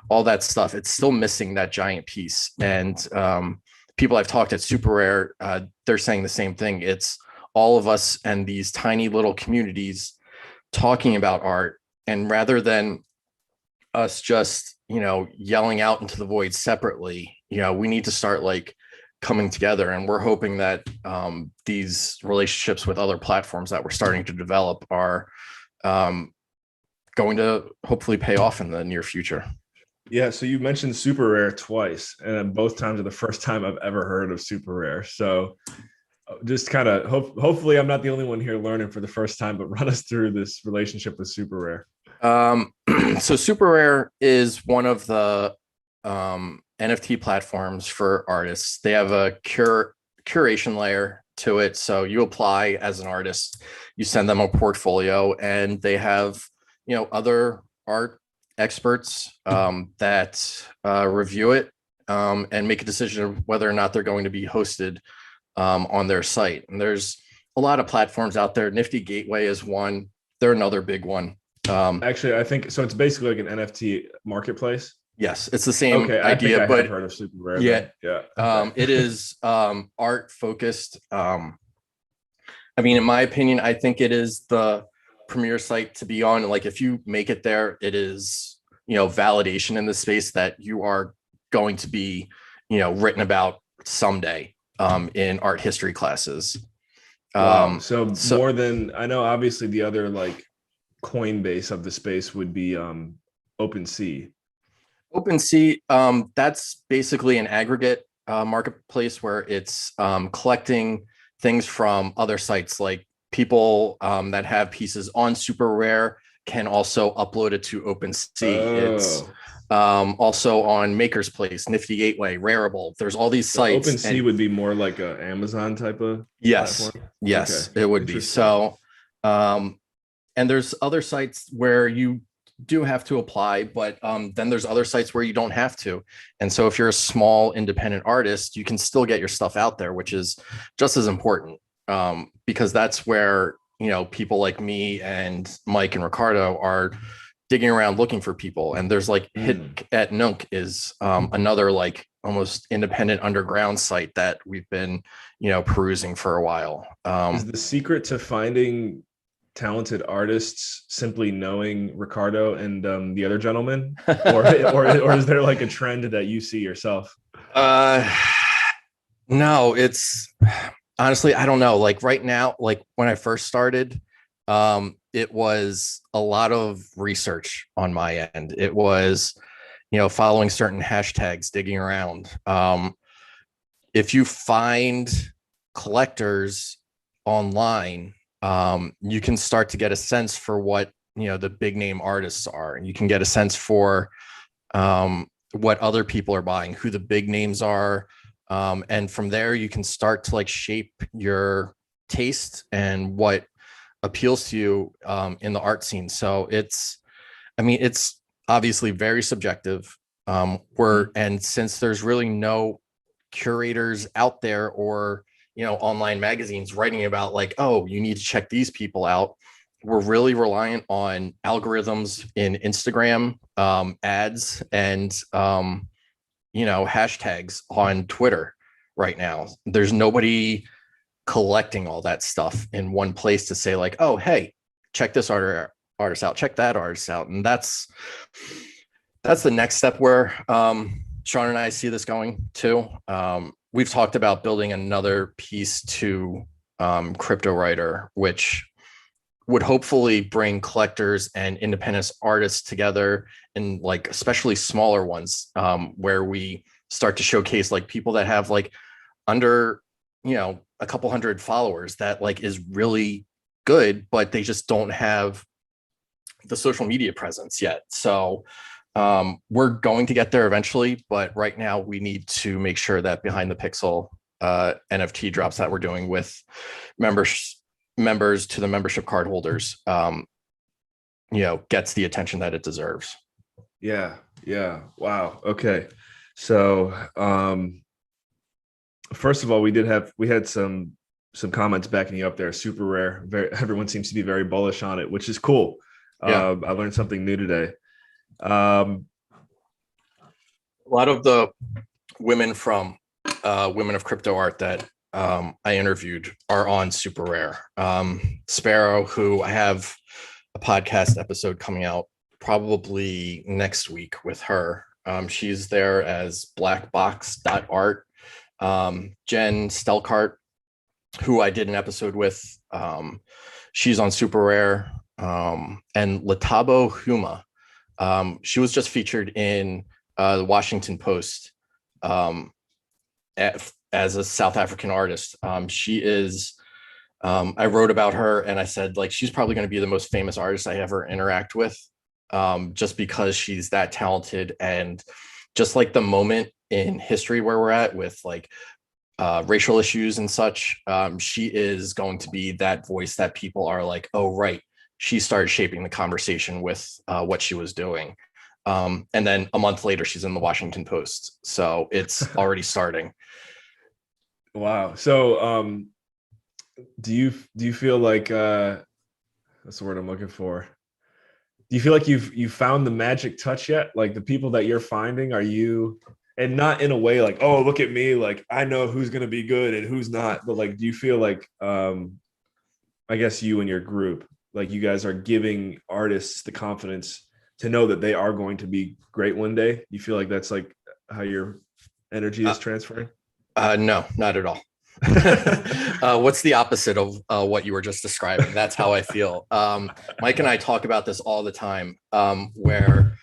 all that stuff. It's still missing that giant piece. And people I've talked at Super Rare, they're saying the same thing. It's all of us and these tiny little communities talking about art. And rather than us just, yelling out into the void separately, we need to start like coming together. And we're hoping that these relationships with other platforms that we're starting to develop are going to hopefully pay off in the near future. Yeah, so you mentioned Super Rare twice, and both times are the first time I've ever heard of Super Rare. So just kind of hopefully I'm not the only one here learning for the first time, but run us through this relationship with Super Rare. So Super Rare is one of the NFT platforms for artists. They have a curation layer to it. So you apply as an artist, you send them a portfolio, and they have, other art experts that review it and make a decision of whether or not they're going to be hosted on their site. And there's a lot of platforms out there. Nifty Gateway is one. They're another big one. Actually, I think so. It's basically like an NFT marketplace. Yes, it's the same idea, I think I but have heard of Super Rare. Yeah, yeah. It is art focused. In my opinion, I think it is the premier site to be on. Like, if you make it there, it is, validation in the space that you are going to be, written about someday in art history classes. Wow. So more than, I know, obviously the other like Coinbase of the space would be OpenSea. OpenSea, that's basically an aggregate marketplace where it's collecting things from other sites. Like people that have pieces on Super Rare can also upload it to OpenSea. It's also on Maker's Place, Nifty Gateway, Rareable. There's all these sites. OpenSea would be more like a Amazon type of platform? Yes, okay. It would be. So, and there's other sites where you do have to apply, but then there's other sites where you don't have to. And so if you're a small independent artist, you can still get your stuff out there, which is just as important, because that's where, people like me and Mike and Ricardo are digging around looking for people. And there's like Hit at Nunk is another like almost independent underground site that we've been, perusing for a while. Is the secret to finding talented artists simply knowing Ricardo and the other gentleman, or is there like a trend that you see yourself? No, it's honestly, I don't know. Like right now, like when I first started, it was a lot of research on my end. It was, following certain hashtags, digging around. If you find collectors online, you can start to get a sense for what, the big name artists are, and you can get a sense for what other people are buying, who the big names are. And from there, you can start to like shape your taste and what appeals to you in the art scene. So it's obviously very subjective. And since there's really no curators out there or, online magazines writing about like, oh, you need to check these people out, we're really reliant on algorithms in Instagram, ads, and hashtags on Twitter right now. There's nobody collecting all that stuff in one place to say like, oh, hey, check this artist out, check that artist out. And that's that's the next step where Sean and I see this going too. We've talked about building another piece to Cryptowriter, which would hopefully bring collectors and independent artists together, and like especially smaller ones, where we start to showcase like people that have like under, a couple hundred followers that like is really good, but they just don't have the social media presence yet. So we're going to get there eventually, but right now we need to make sure that Behind the Pixel NFT drops that we're doing with members to the membership card holders, gets the attention that it deserves. Yeah. Wow. Okay. So first of all, we had some comments backing you up there. Super rare. Everyone seems to be very bullish on it, which is cool. Yeah. I learned something new today. A lot of the women from Women of Crypto Art that I interviewed are on Super Rare. Sparrow, who I have a podcast episode coming out probably next week with her. She's there as blackbox.art. Jen Stelkart, who I did an episode with, she's on Super Rare. And Latabo Huma, she was just featured in the Washington Post as a South African artist. She is, I wrote about her and I said, like, she's probably going to be the most famous artist I ever interact with, just because she's that talented. And just like the moment in history where we're at with like racial issues and such, she is going to be that voice that people are like, oh, right. She started shaping the conversation with what she was doing. And then a month later, she's in the Washington Post. So it's already starting. Wow. So do you feel like that's the word I'm looking for? Do you feel like you've found the magic touch yet? Like the people that you're finding, are you, and not in a way like, oh, look at me, like I know who's gonna be good and who's not, but like do you feel like I guess you and your group, like you guys are giving artists the confidence to know that they are going to be great one day? You feel like that's like how your energy is transferring? No, not at all. What's the opposite of what you were just describing? That's how I feel. Mike and I talk about this all the time, where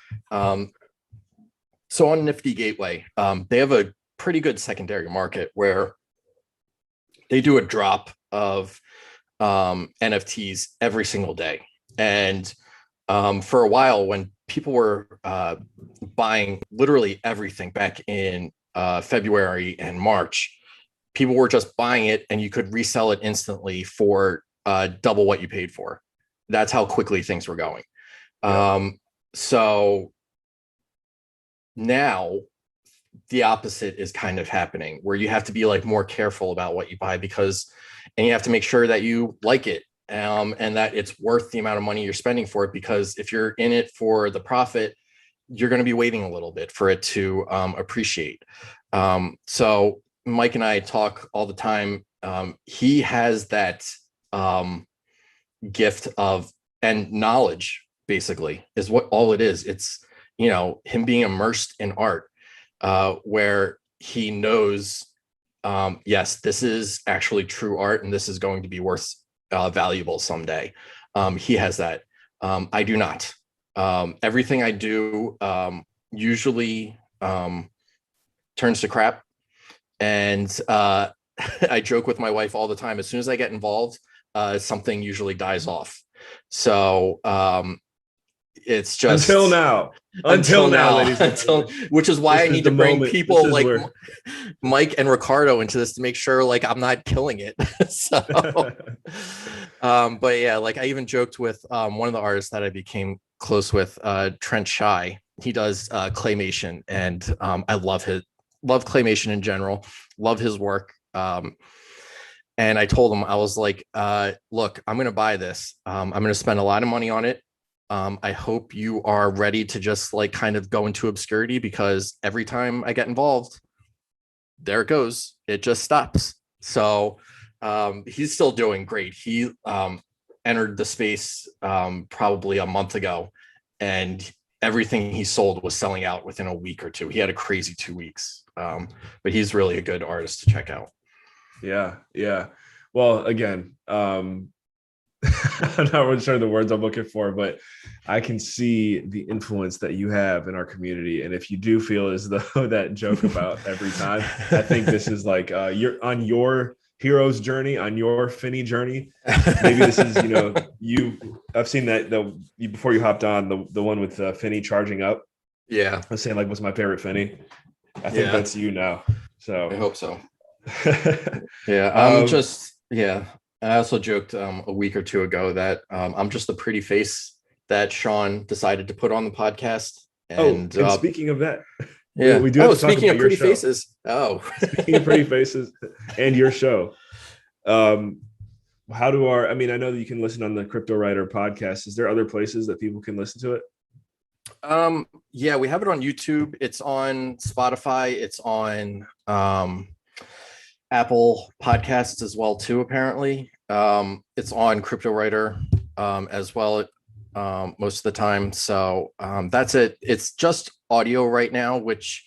so on Nifty Gateway, they have a pretty good secondary market where they do a drop of NFTs every single day. And for a while, when people were buying literally everything back in February and March, people were just buying it and you could resell it instantly for double what you paid for. That's how quickly things were going. Yeah. So now the opposite is kind of happening, where you have to be like more careful about what you buy, and you have to make sure that you like it, and that it's worth the amount of money you're spending for it. Because if you're in it for the profit, you're going to be waiting a little bit for it to appreciate. So Mike and I talk all the time. He has that gift of, and knowledge basically is what all it is. It's, him being immersed in art, where he knows, yes, this is actually true art and this is going to be worth valuable someday. He has that. I do not. Everything I do usually turns to crap. And I joke with my wife all the time. As soon as I get involved, something usually dies off. So it's just until now, ladies and gentlemen. Which is why I need to bring people like where... Mike and Ricardo into this to make sure like I'm not killing it. So, but yeah, like I even joked with one of the artists that I became close with, Trent Shy. He does claymation, and I love claymation in general, love his work. And I told him, I was like, look, I'm going to buy this. I'm going to spend a lot of money on it. I hope you are ready to just like kind of go into obscurity, because every time I get involved, there it goes. It just stops. So he's still doing great. He entered the space probably a month ago, and everything he sold was selling out within a week or two. He had a crazy 2 weeks. But he's really a good artist to check out. Yeah, yeah. Well, again, I'm not really sure the words I'm looking for, but I can see the influence that you have in our community. And if you do feel as though that joke about every time, I think this is like you're on your hero's journey, on your Finney journey. Maybe this is, I've seen that before you hopped on the one with Finney charging up. Yeah. I was saying like, what's my favorite Finney? I think Yeah. that's you now. So I hope so. Yeah. I also joked a week or two ago that I'm just the pretty face that Sean decided to put on the podcast. And speaking of that, yeah. we do have to talk speaking about of your pretty show. faces. Oh, Speaking of pretty faces and your show. How do I know that you can listen on the Cryptowriter podcast. Is there other places that people can listen to it? Yeah, we have it on YouTube. It's on Spotify. It's on Apple Podcasts as well too, apparently. It's on Cryptowriter as well most of the time. So that's it. It's just audio right now, which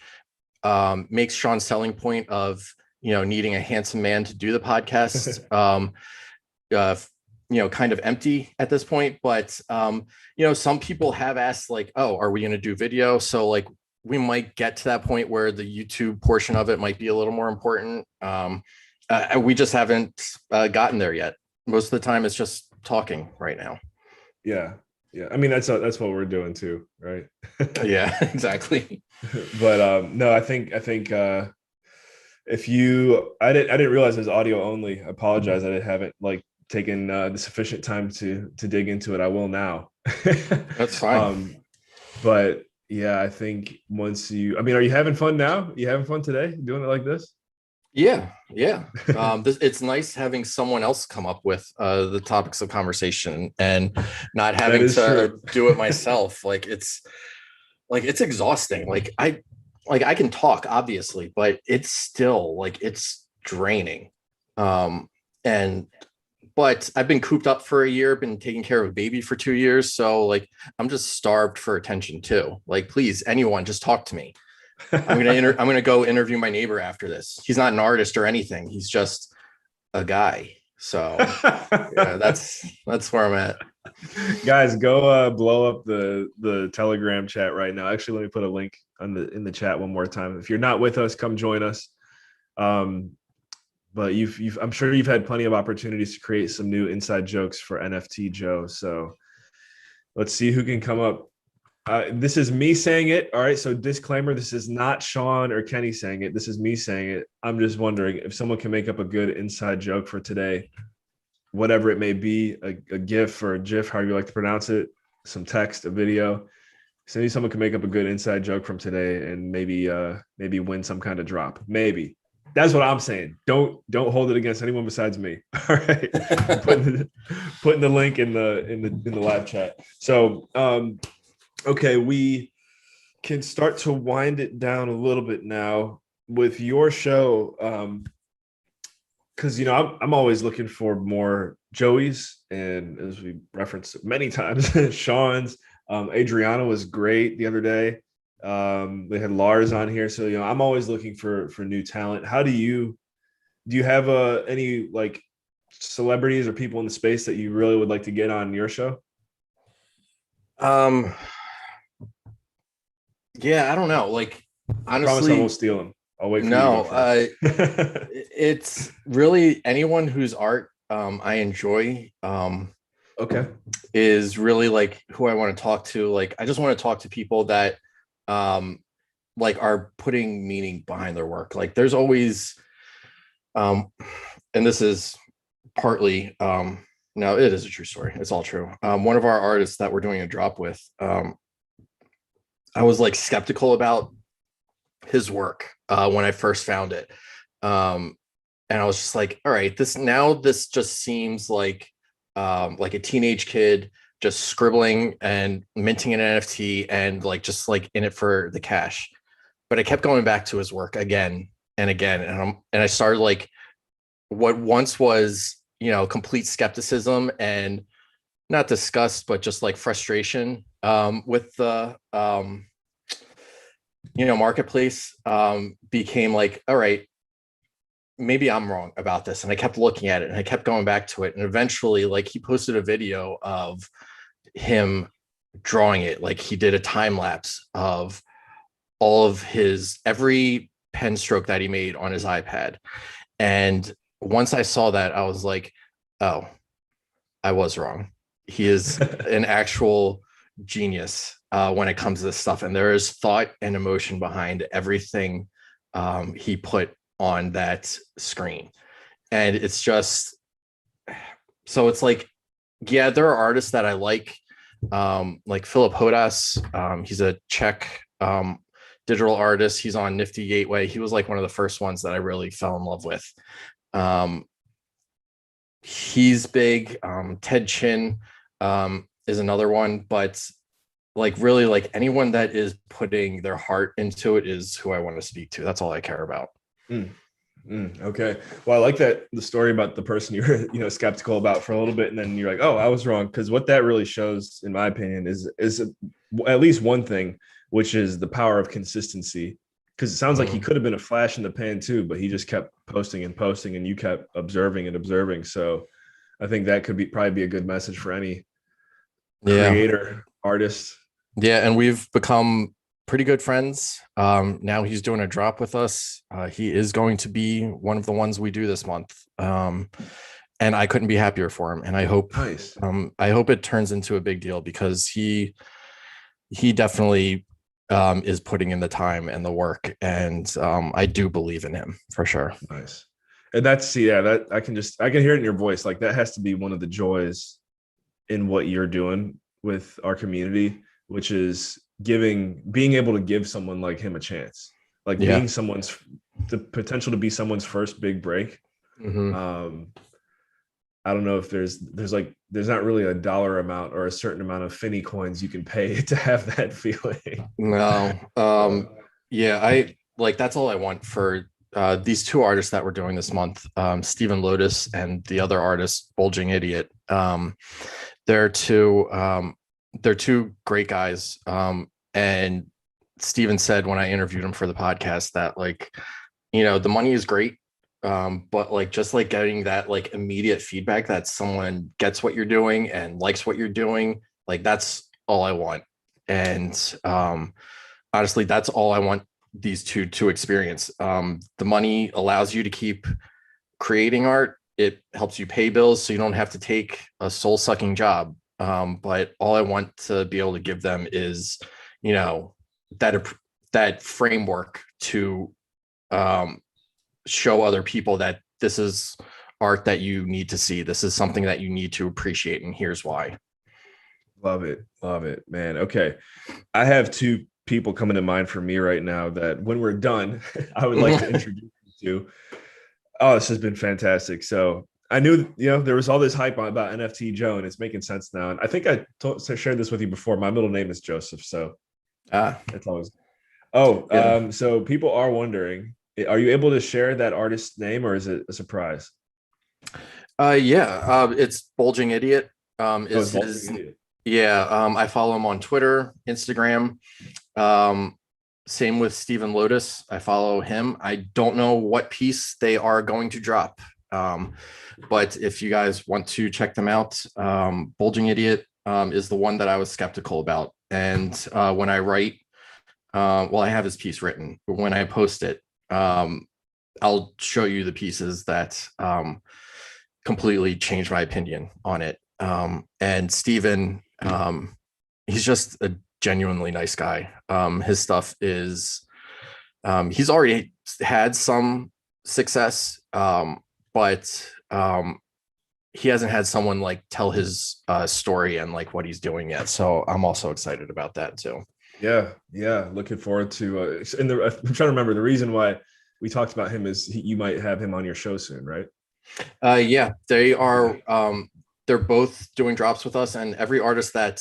makes Sean's selling point of needing a handsome man to do the podcast kind of empty at this point. But some people have asked like, oh, are we going to do video? So like we might get to that point where the YouTube portion of it might be a little more important. We just haven't gotten there yet. Most of the time it's just talking right now. Yeah. I mean, that's what we're doing too, right? Yeah, exactly. But no, I think if you, I didn't realize it was audio only. I apologize. I haven't like taken the sufficient time to dig into it. I will now. That's fine. But yeah, I think once are you having fun now? You having fun today doing it like this? Yeah. It's nice having someone else come up with the topics of conversation and not having to do it myself. It's exhausting. I can talk obviously, but it's still it's draining. But I've been cooped up for a year, been taking care of a baby for 2 years. So I'm just starved for attention too. Please, anyone, just talk to me. I'm gonna go interview my neighbor after this. He's not an artist or anything. He's just a guy. So yeah, that's where I'm at. Guys, go blow up the Telegram chat right now. Actually, let me put a link in the chat one more time. If you're not with us, come join us. But I'm sure you've had plenty of opportunities to create some new inside jokes for NFT Joe. So let's see who can come up. This is me saying it. All right. So disclaimer, this is not Sean or Kenny saying it. This is me saying it. I'm just wondering if someone can make up a good inside joke for today, whatever it may be, a GIF or a GIF, however you like to pronounce it, some text, a video. So maybe someone can make up a good inside joke from today and maybe win some kind of drop. Maybe. That's what I'm saying. Don't hold it against anyone besides me. All right. putting the link in the live chat. So okay, we can start to wind it down a little bit now with your show. Because I'm always looking for more Joey's, and as we referenced many times, Sean's. Adriana was great the other day. They had Lars on here, so I'm always looking for new talent. How do you have any like celebrities or people in the space that you really would like to get on your show? Yeah, I don't know. Honestly, I promise I won't steal them. I'll wait for you. It's really anyone whose art I enjoy. Okay. Is really who I want to talk to. I just want to talk to people that are putting meaning behind their work. There's always and this is partly no, it is a true story. It's all true. One of our artists that we're doing a drop with, I was skeptical about his work when I first found it. And I was just all right, this just seems like a teenage kid just scribbling and minting an NFT and just in it for the cash. But I kept going back to his work again and again. And I started what once was, complete skepticism and not disgust, but just frustration With the marketplace became like, all right, maybe I'm wrong about this. And I kept looking at it and I kept going back to it. And eventually, like, he posted a video of him drawing it. Like, he did a time lapse of all of his every pen stroke that he made on his iPad. And once I saw that, I was like, oh, I was wrong. He is an actual genius when it comes to this stuff. And there is thought and emotion behind everything he put on that screen. And it's just, so it's like, yeah, there are artists that I like Philip Hodas. He's a Czech digital artist. He's on Nifty Gateway. He was like one of the first ones that I really fell in love with. He's big. Ted Chin is another one, but like really, like anyone that is putting their heart into it is who I want to speak to. That's all I care about. Okay. Well, I like that the story about the person you were, skeptical about for a little bit, and then you're like, oh, I was wrong. Because what that really shows, in my opinion, is at least one thing, which is the power of consistency. Because it sounds like he could have been a flash in the pan too, but he just kept posting and posting, and you kept observing and observing. So I think that could probably be a good message for any creator, artist. Yeah, and we've become pretty good friends. Now he's doing a drop with us. He is going to be one of the ones we do this month. And I couldn't be happier for him. And I hope it turns into a big deal, because he definitely is putting in the time and the work. And I do believe in him for sure. Nice. And that I can hear it in your voice. Like, that has to be one of the joys in what you're doing with our community, which is being able to give someone like him a chance, like being the potential to be someone's first big break. I don't know if there's not really a dollar amount or a certain amount of Finny coins you can pay to have that feeling. No. I like, that's all I want for these two artists that we're doing this month, Stephen Lotus and the other artist, Bulging Idiot. They're two great guys. And Steven said when I interviewed him for the podcast that, like, the money is great. But like, just like getting that like immediate feedback that someone gets what you're doing and likes what you're doing, like, that's all I want. And honestly, that's all I want these two to experience. The money allows you to keep creating art. It helps you pay bills, so you don't have to take a soul-sucking job. But all I want to be able to give them is, that framework to show other people that this is art that you need to see. This is something that you need to appreciate, and here's why. Love it, man. Okay, I have two people coming to mind for me right now that when we're done, I would like to introduce you to. Oh, this has been fantastic. So I knew, there was all this hype about NFT Joe, and it's making sense now. And I think I shared this with you before. My middle name is Joseph, so it's always. So people are wondering, are you able to share that artist's name, or is it a surprise? It's Bulging Idiot. Idiot. I follow him on Twitter, Instagram. Same with Stephen Lotus. I follow him. I don't know what piece they are going to drop. But if you guys want to check them out, Bulging Idiot is the one that I was skeptical about. And when I write, I have his piece written, but when I post it, I'll show you the pieces that completely changed my opinion on it. And Steven, he's just a genuinely nice guy. His stuff is, he's already had some success, but he hasn't had someone like tell his story and like what he's doing yet. So I'm also excited about that too. Yeah. Looking forward to. I'm trying to remember the reason why we talked about him is you might have him on your show soon, right? They are. They're both doing drops with us, and every artist that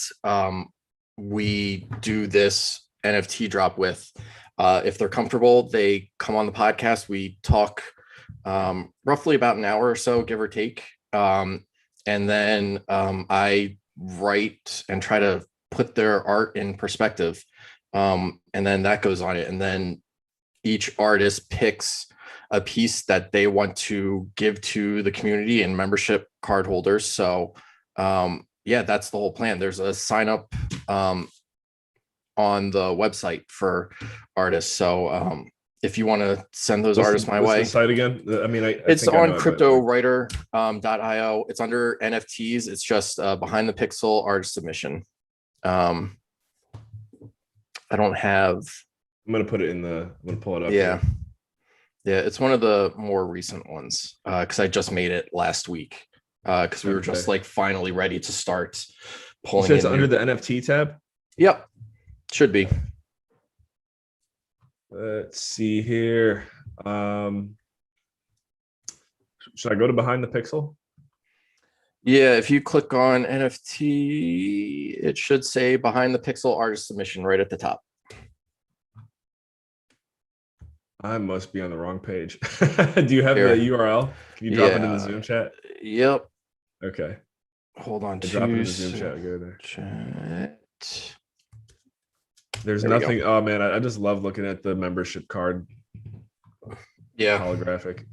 we do this NFT drop with, if they're comfortable, they come on the podcast. We talk roughly about an hour or so, give or take. And then I write and try to put their art in perspective. And then that goes on it. And then each artist picks a piece that they want to give to the community and membership card holders. So yeah, that's the whole plan. There's a sign up on the website for artists. So if you want to send those artists my what's way, the site again? I mean, it's think I on know it, but cryptowriter.io. It's under NFTs. It's just behind the pixel artist submission. I don't have. I'm gonna put it in the. I'm gonna pull it up. Yeah. Here. Yeah, it's one of the more recent ones because I just made it last week because we were just like finally ready to start pulling. So it's under the NFT tab? Yep, should be. Let's see here. Should I go to behind the pixel? Yeah, if you click on NFT, it should say behind the pixel artist submission right at the top. I must be on the wrong page. Do you have the URL? Can you drop it in the Zoom chat? Yep. Okay. Hold on. Drop it in the Zoom chat. Go there. Chat. There's nothing. Oh man, I just love looking at the membership card. Yeah. Holographic.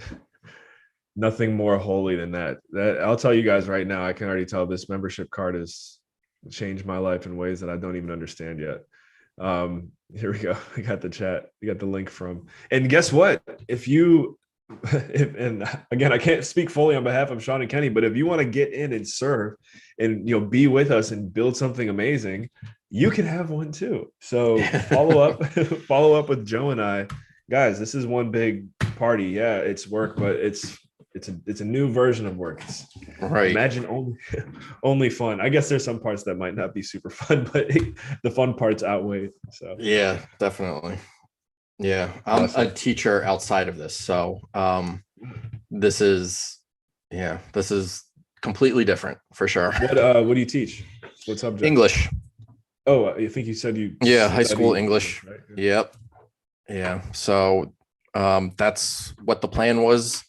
Nothing more holy than that. That I'll tell you guys right now. I can already tell this membership card has changed my life in ways that I don't even understand yet. Here we go. I got the chat. We got the link from. And guess what? And again, I can't speak fully on behalf of Sean and Kenny, but if you want to get in and serve and be with us and build something amazing, you can have one too. So follow up with Joe and I. Guys, this is one big party. Yeah, it's work, but it's a new version of work. It's, right. Imagine only fun. I guess there's some parts that might not be super fun, but the fun parts outweigh. So yeah, definitely. Yeah, I'm a teacher outside of this, so this is completely different for sure. What do you teach? What subject? English. Oh, I think you said you. Yeah, high school English. Right? Yeah. Yep. Yeah. So that's what the plan was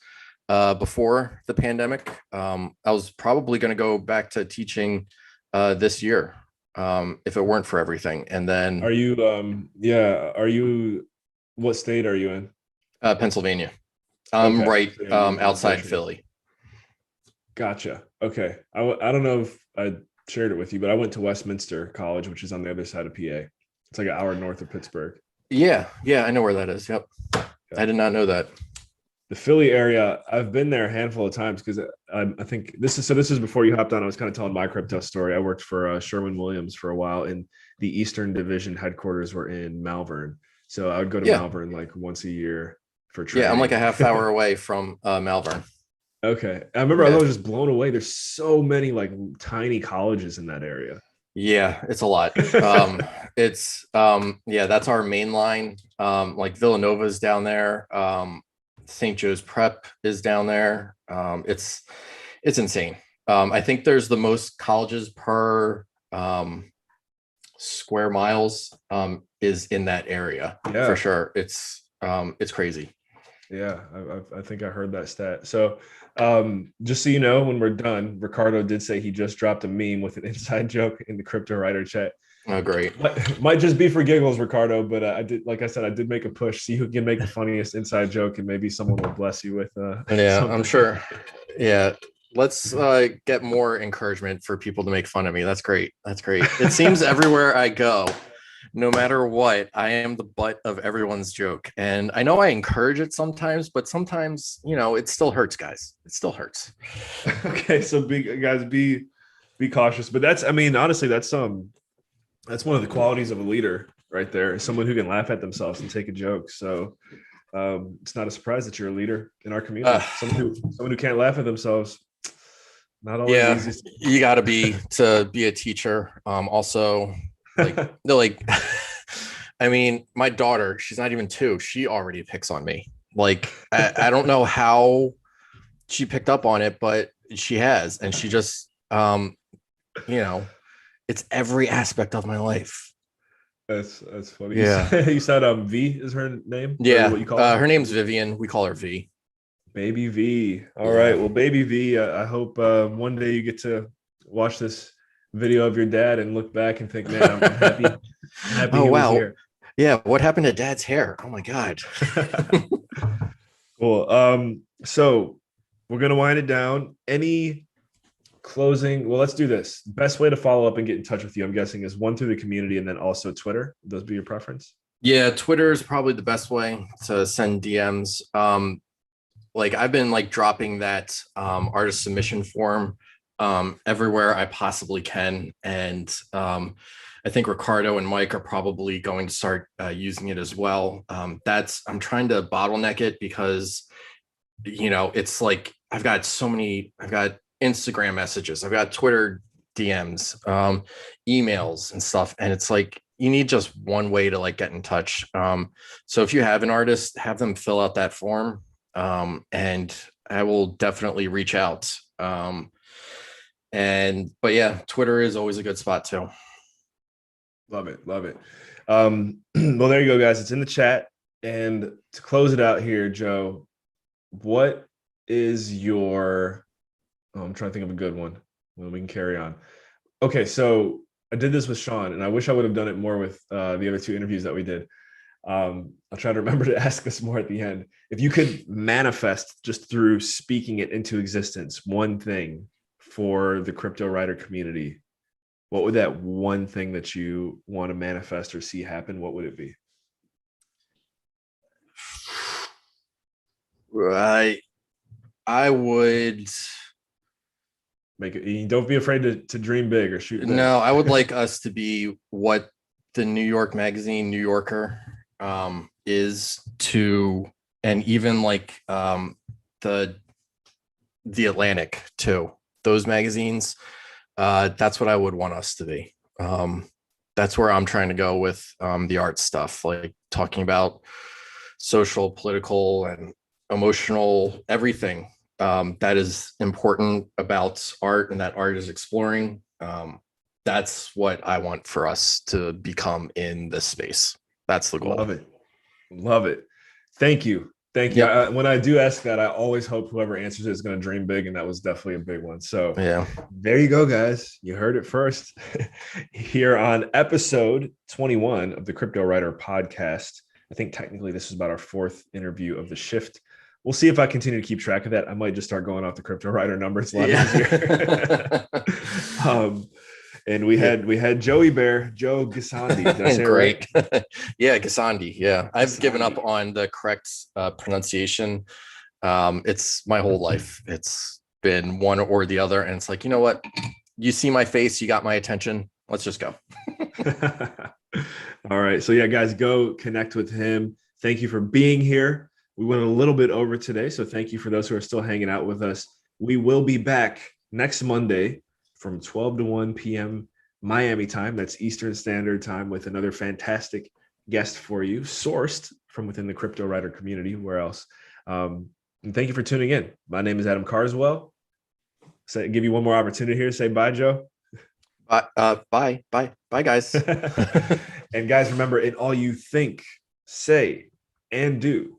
before the pandemic. I was probably going to go back to teaching this year if it weren't for everything. And then are you what state are you in? Pennsylvania. I'm right outside Philly. Gotcha. Okay. I don't know if I shared it with you, but I went to Westminster College, which is on the other side of PA. It's like an hour north of Pittsburgh. Yeah. I know where that is. Yep. Okay. I did not know that. The Philly area, I've been there a handful of times because I think this is before you hopped on. I was kind of telling my crypto story. I worked for Sherwin-Williams for a while, and the Eastern Division headquarters were in Malvern. So I would go to Malvern like once a year for training. Yeah, I'm like a half hour away from Malvern. Okay. I remember I was just blown away. There's so many like tiny colleges in that area. Yeah, it's a lot. It's that's our main line. Like Villanova's down there. St. Joe's Prep is down there. It's insane. I think there's the most colleges per square miles is in that area for sure. It's crazy. Yeah, I think I heard that stat. So just so you know, when we're done, Ricardo did say he just dropped a meme with an inside joke in the Cryptowriter chat. Oh, great. Might just be for giggles, Ricardo, but I did, like I said, I did make a push. See who can make the funniest inside joke, and maybe someone will bless you with something. I'm sure. Yeah. Let's get more encouragement for people to make fun of me. That's great. It seems everywhere I go, no matter what, I am the butt of everyone's joke. And I know I encourage it sometimes, but sometimes, it still hurts, guys. It still hurts. Okay. So be cautious, but honestly, that's one of the qualities of a leader right there. Someone who can laugh at themselves and take a joke. So it's not a surprise that you're a leader in our community. Someone who can't laugh at themselves. Not always easy. You got to be a teacher. Also, my daughter, she's not even 2. She already picks on me. Like, I don't know how she picked up on it, but she has, and she just, it's every aspect of my life. That's funny. Yeah. You said V is her name? Yeah. What you call her? Her name's Vivian. We call her V. Baby V. All right. Well, Baby V, I hope one day you get to watch this video of your dad and look back and think, man, I'm happy. I'm happy Oh he was wow. here. Yeah, what happened to dad's hair? Oh my god. Cool. So we're gonna wind it down. Any closing? Well, let's do this. Best way to follow up and get in touch with you, I'm guessing, is one through the community and then also Twitter. Would those be your preference? Yeah, Twitter is probably the best way to send DMs. Like I've been like dropping that artist submission form everywhere I possibly can. And I think Ricardo and Mike are probably going to start using it as well. I'm trying to bottleneck it because, it's like I've got Instagram messages, I've got Twitter DMs, emails and stuff. And it's like, you need just one way to like get in touch. So if you have an artist, have them fill out that form, and I will definitely reach out. But yeah, Twitter is always a good spot too. Love it. Love it. Well, there you go, guys. It's in the chat. And to close it out here, Joe, what is your, I'm trying to think of a good one. Well, we can carry on. Okay. So I did this with Sean and I wish I would have done it more with the other two interviews that we did. I'll try to remember to ask this more at the end. If you could manifest just through speaking it into existence, one thing for the crypto writer community, what would that one thing that you want to manifest or see happen? What would it be? I would. Make it. Don't be afraid to dream big or shoot big. No, I would like us to be what the New York magazine New Yorker is to, and even like the Atlantic too. Those magazines. That's what I would want us to be. That's where I'm trying to go with the art stuff, like talking about social, political, and emotional everything that is important about art and that art is exploring. That's what I want for us to become in this space. That's the goal. Love it. Love it. Thank you. Thank you. Yep. When I do ask that, I always hope whoever answers it is going to dream big. And that was definitely a big one. So Yeah. there you go, guys. You heard it first here on episode 21 of the Cryptowriter podcast. I think technically this is about our fourth interview of the shift. We'll see if I continue to keep track of that. I might just start going off the Cryptowriter numbers a lot easier. And we had Joey Bear, Joe Gisondi. Did I say Great. Right? Yeah, Gisondi. Yeah. I've Gisondi. given up on the correct pronunciation. It's my whole life. It's been one or the other. And it's like, you know what? You see my face, you got my attention. Let's just go. All right. So yeah, guys, go connect with him. Thank you for being here. We went a little bit over today. So thank you for those who are still hanging out with us. We will be back next Monday from 12 to 1 p.m. Miami time. That's Eastern Standard Time with another fantastic guest for you, sourced from within the crypto writer community. Where else? And thank you for tuning in. My name is Adam Carswell. So give you one more opportunity here. Say bye, Joe. Bye, guys. And guys, remember, in all you think, say, and do,